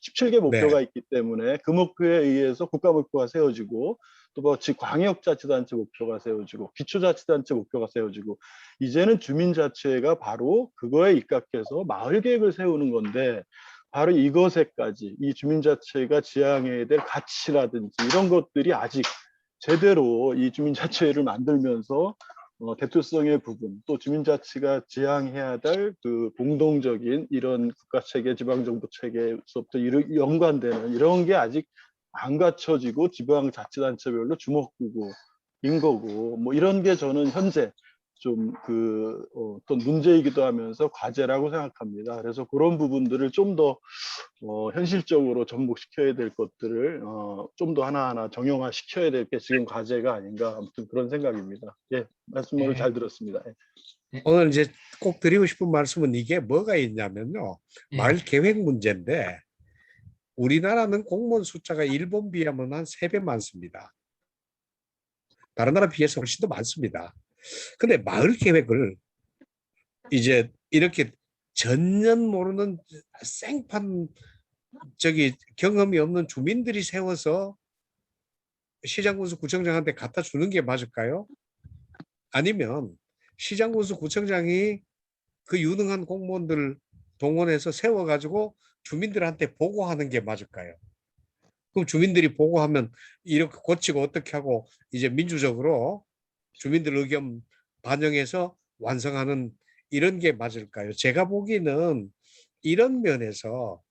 17개 네. 목표가 있기 때문에 그 목표에 의해서 국가 목표가 세워지고 또 뭐 광역자치단체 목표가 세워지고 기초자치단체 목표가 세워지고 이제는 주민자치회가 바로 그거에 입각해서 마을 계획을 세우는 건데 바로 이것에까지 이 주민자치회가 지향해야 될 가치라든지 이런 것들이 아직 제대로 이 주민자치회를 만들면서 대표성의 부분 또 주민자치가 지향해야 될 그 공동적인 이런 국가체계 지방정부 체계에서부터 연관되는 이런 게 아직 안 갖춰지고 지방자치단체별로 주먹구구인 거고 뭐 이런 게 저는 현재 좀 그 어떤 문제이기도 하면서 과제라고 생각합니다. 그래서 그런 부분들을 좀 더 현실적으로 접목시켜야 될 것들을 좀 더 하나하나 정형화 시켜야 될 게 지금 과제가 아닌가 아무튼 그런 생각입니다. 예, 말씀을 네. 잘 들었습니다. 예. 네. 오늘 이제 꼭 드리고 싶은 말씀은 이게 뭐가 있냐면요. 예. 마을 계획 문제인데 우리나라는 공무원 숫자가 일본 비하면 한 3배 많습니다. 다른 나라 비해서 훨씬 더 많습니다. 근데 마을 계획을 이제 이렇게 전혀 모르는 생판 경험이 없는 주민들이 세워서 시장군수 구청장한테 갖다 주는 게 맞을까요? 아니면 시장군수 구청장이 그 유능한 공무원들 동원해서 세워가지고 주민들한테 보고하는 게 맞을까요? 그럼 주민들이 보고하면 이렇게 고치고 어떻게 하고 이제 민주적으로 주민들 의견 반영해서 완성하는 이런 게 맞을까요? 제가 보기에는 이런 면에서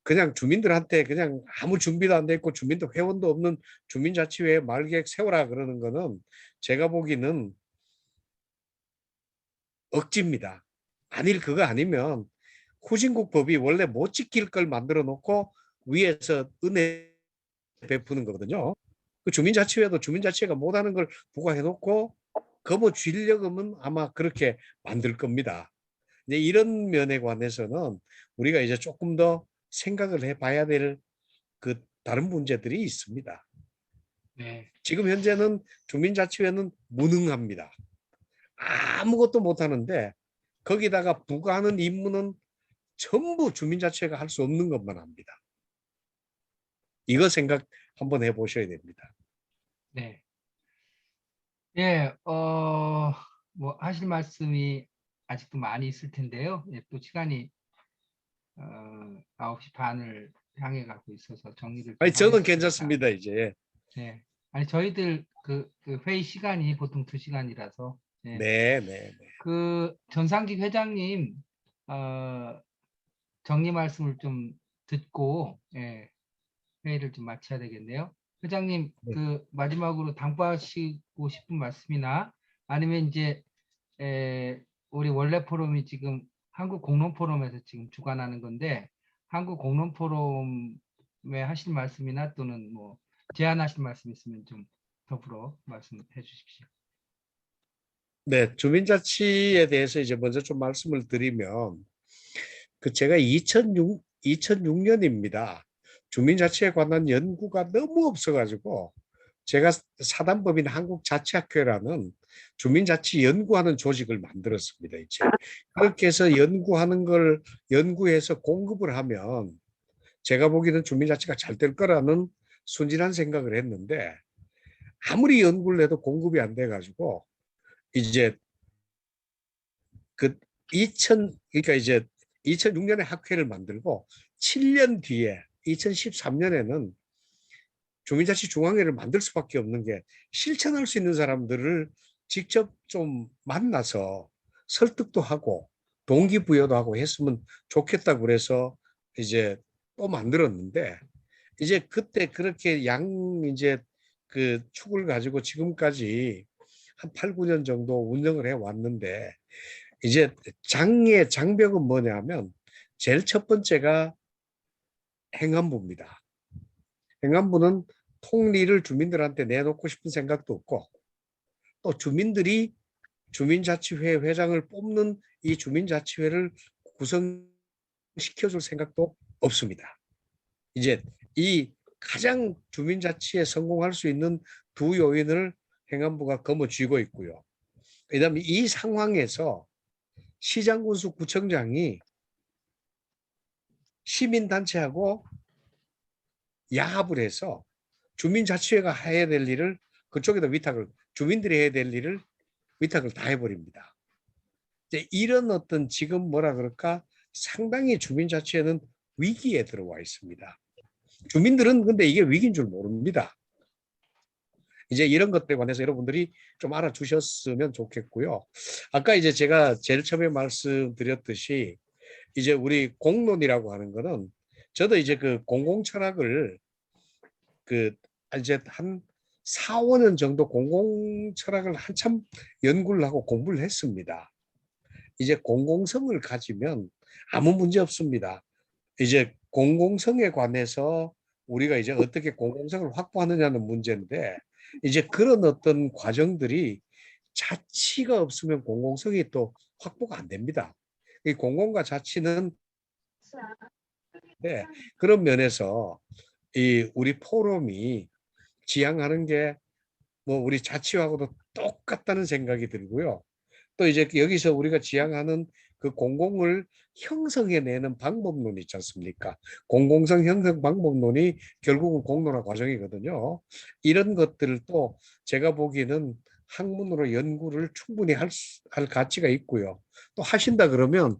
그냥 주민들한테 그냥 아무 준비도 안 돼 있고 주민도 회원도 없는 주민자치회 마을계획 세워라 그러는 거는 제가 보기에는 억지입니다. 만일 그거 아니면 후진국법이 원래 못 지킬 걸 만들어 놓고 위에서 은혜 베푸는 거거든요. 그 주민자치회도 주민자치회가 못하는 걸 부과해 놓고 거머 쥐려면 아마 그렇게 만들 겁니다. 이제 이런 면에 관해서는 우리가 이제 조금 더 생각을 해봐야 될 그 다른 문제들이 있습니다. 네. 지금 현재는 주민자치회는 무능합니다. 아무것도 못하는데 거기다가 부과하는 임무는 전부 주민자치회가 할 수 없는 것만 합니다. 이거 생각 한번 해보셔야 됩니다. 네. 예, 뭐 하실 말씀이 아직도 많이 있을 텐데요. 예, 또 시간이 9시 반을 향해 가고 있어서 정리를 좀 아니 저는 하겠습니다. 괜찮습니다 이제. 네. 아니 저희들 그 회의 시간이 보통 2시간이라서 네, 네, 네. 그 전상직 회장님 정리 말씀을 좀 듣고 회의를 좀 마쳐야 되겠네요. 회장님 네. 그 마지막으로 당부하시고 싶은 말씀이나 아니면 이제 우리 원래 포럼이 지금 한국 공론 포럼에서 지금 주관하는 건데 한국 공론 포럼에 하실 말씀이나 또는 뭐 제안하실 말씀 있으면 좀 더불어 말씀해 주십시오. 네, 주민자치에 대해서 이제 먼저 좀 말씀을 드리면 그 제가 2006년입니다. 주민자치에 관한 연구가 너무 없어가지고 제가 사단법인 한국자치학회라는 주민자치 연구하는 조직을 만들었습니다. 이제 그렇게 해서 연구하는 걸 연구해서 공급을 하면 제가 보기에는 주민자치가 잘 될 거라는 순진한 생각을 했는데 아무리 연구를 해도 공급이 안 돼가지고 이제 그러니까 이제 2006년에 학회를 만들고 7년 뒤에 2013년에는 주민자치 중앙회를 만들 수밖에 없는 게 실천할 수 있는 사람들을 직접 좀 만나서 설득도 하고 동기부여도 하고 했으면 좋겠다고 그래서 이제 또 만들었는데 이제 그때 그렇게 이제 그 축을 가지고 지금까지 한 8, 9년 정도 운영을 해 왔는데 이제 장벽은 뭐냐면 제일 첫 번째가 행안부입니다. 행안부는 통리를 주민들한테 내놓고 싶은 생각도 없고 또 주민들이 주민자치회 회장을 뽑는 이 주민자치회를 구성시켜줄 생각도 없습니다. 이제 이 가장 주민자치에 성공할 수 있는 두 요인을 행안부가 거머쥐고 있고요. 그다음에 이 상황에서 시장군수 구청장이 시민단체하고 야합을 해서 주민자치회가 해야 될 일을 그쪽에다 주민들이 해야 될 일을 위탁을 다 해버립니다. 이제 이런 어떤 지금 뭐라 그럴까 상당히 주민자치회는 위기에 들어와 있습니다. 주민들은 근데 이게 위기인 줄 모릅니다. 이제 이런 것들에 관해서 여러분들이 좀 알아주셨으면 좋겠고요. 아까 이제 제가 제일 처음에 말씀드렸듯이 이제 우리 공론이라고 하는 거는 저도 이제 그 공공 철학을 그 이제 한 4, 5년 정도 공공 철학을 한참 연구를 하고 공부를 했습니다. 이제 공공성을 가지면 아무 문제 없습니다. 이제 공공성에 관해서 우리가 이제 어떻게 공공성을 확보하느냐는 문제인데 이제 그런 어떤 과정들이 자치가 없으면 공공성이 또 확보가 안 됩니다. 이 공공과 자치는 그런 면에서 이 우리 포럼이 지향하는 게 뭐 우리 자치하고도 똑같다는 생각이 들고요. 또 이제 여기서 우리가 지향하는 그 공공을 형성해내는 방법론 있지 않습니까? 공공성 형성 방법론이 결국은 공론화 과정이거든요. 이런 것들을 또 제가 보기에는 학문으로 연구를 충분히 할 가치가 있고요. 또 하신다 그러면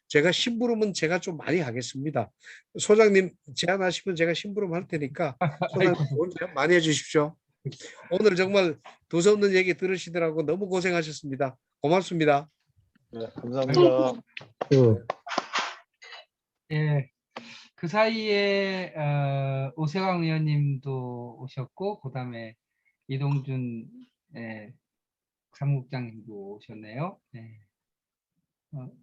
제가 심부름은 제가 좀 많이 하겠습니다. 소장님 제안하시면 제가 심부름 할 테니까 소장님 좋은 제안 많이 해주십시오. 오늘 정말 두서없는 얘기 들으시더라고 너무 고생하셨습니다. 고맙습니다. 네, 감사합니다. 예, 그 사이에 오세광 의원님도 오셨고 그다음에 이동준 사무국장님도 오셨네요. 네.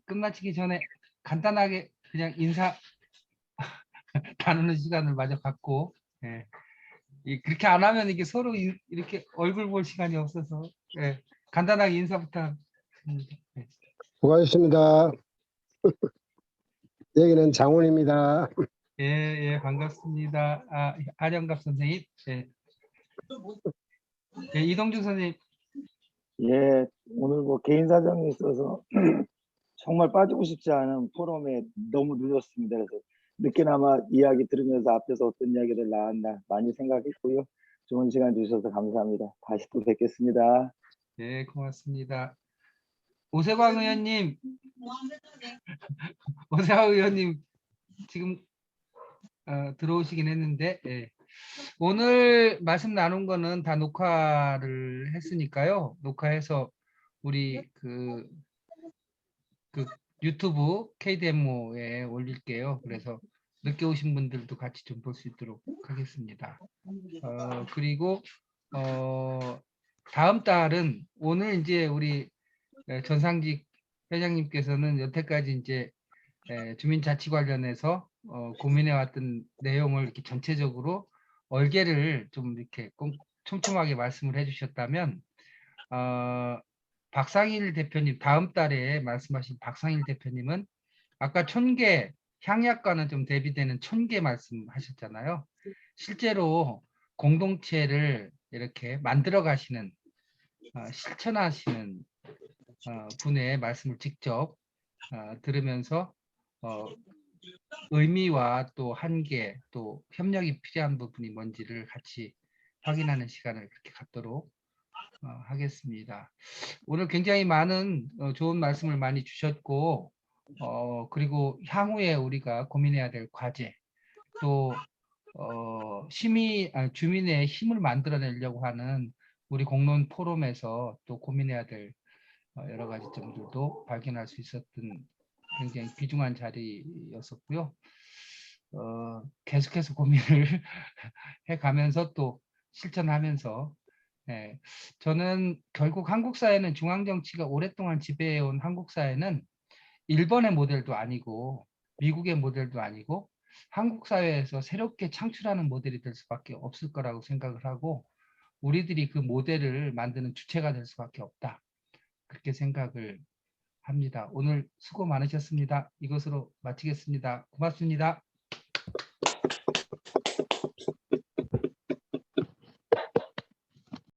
끝마치기 전에 간단하게 그냥 인사 나누는 시간을 마저 갖고 그렇게 안 하면 이게 서로 이렇게 얼굴 볼 시간이 없어서 간단하게 인사 부탁드립니다. 수고하셨습니다. 여기는 장훈입니다. 예, 반갑습니다. 하정갑 선생님. 이동준 선생님. 예, 오늘 뭐 개인 사정이 있어서 정말 빠지고 싶지 않은 포럼에 너무 늦었습니다. 그래서 늦게나마 이야기 들으면서 앞에서 어떤 이야기를 나왔나 많이 생각했고요. 좋은 시간 주셔서 감사합니다. 다시 또 뵙겠습니다. 네, 고맙습니다. 오세광 의원님. 오세광 의원님 지금 들어오시긴 했는데 예. 오늘 말씀 나눈 거는 다 녹화를 했으니까요. 녹화해서 우리 그 유튜브 KDMO에 올릴게요. 그래서 늦게 오신 분들도 같이 좀 볼 수 있도록 하겠습니다. 그리고 다음 달은 오늘 이제 우리 전상직 회장님께서는 여태까지 이제 주민자치 관련해서 고민해왔던 내용을 이렇게 전체적으로 얼개를 좀 이렇게 촘촘하게 말씀을 해주셨다면 박상일 대표님 다음 달에 말씀하신 박상일 대표님은 아까 촌계 향약과는 좀 대비되는 촌계 말씀하셨잖아요. 실제로 공동체를 이렇게 만들어 가시는 실천하시는 분의 말씀을 직접 들으면서 의미와 또 한계 또 협력이 필요한 부분이 뭔지를 같이 확인하는 시간을 그렇게 갖도록 하겠습니다. 오늘 굉장히 많은 좋은 말씀을 많이 주셨고 그리고 향후에 우리가 고민해야 될 과제 또 주민의 힘을 만들어내려고 하는 우리 공론 포럼에서 또 고민해야 될 여러 가지 점들도 발견할 수 있었던 굉장히 귀중한 자리였었고요. 계속해서 고민을 해가면서 또 실천하면서 저는 결국 한국 사회는 중앙 정치가 오랫동안 지배해온 한국 사회는 일본의 모델도 아니고 미국의 모델도 아니고 한국 사회에서 새롭게 창출하는 모델이 될 수밖에 없을 거라고 생각을 하고 우리들이 그 모델을 만드는 주체가 될 수밖에 없다. 그렇게 생각을 합니다. 오늘 수고 많으셨습니다. 이것으로 마치겠습니다. 고맙습니다.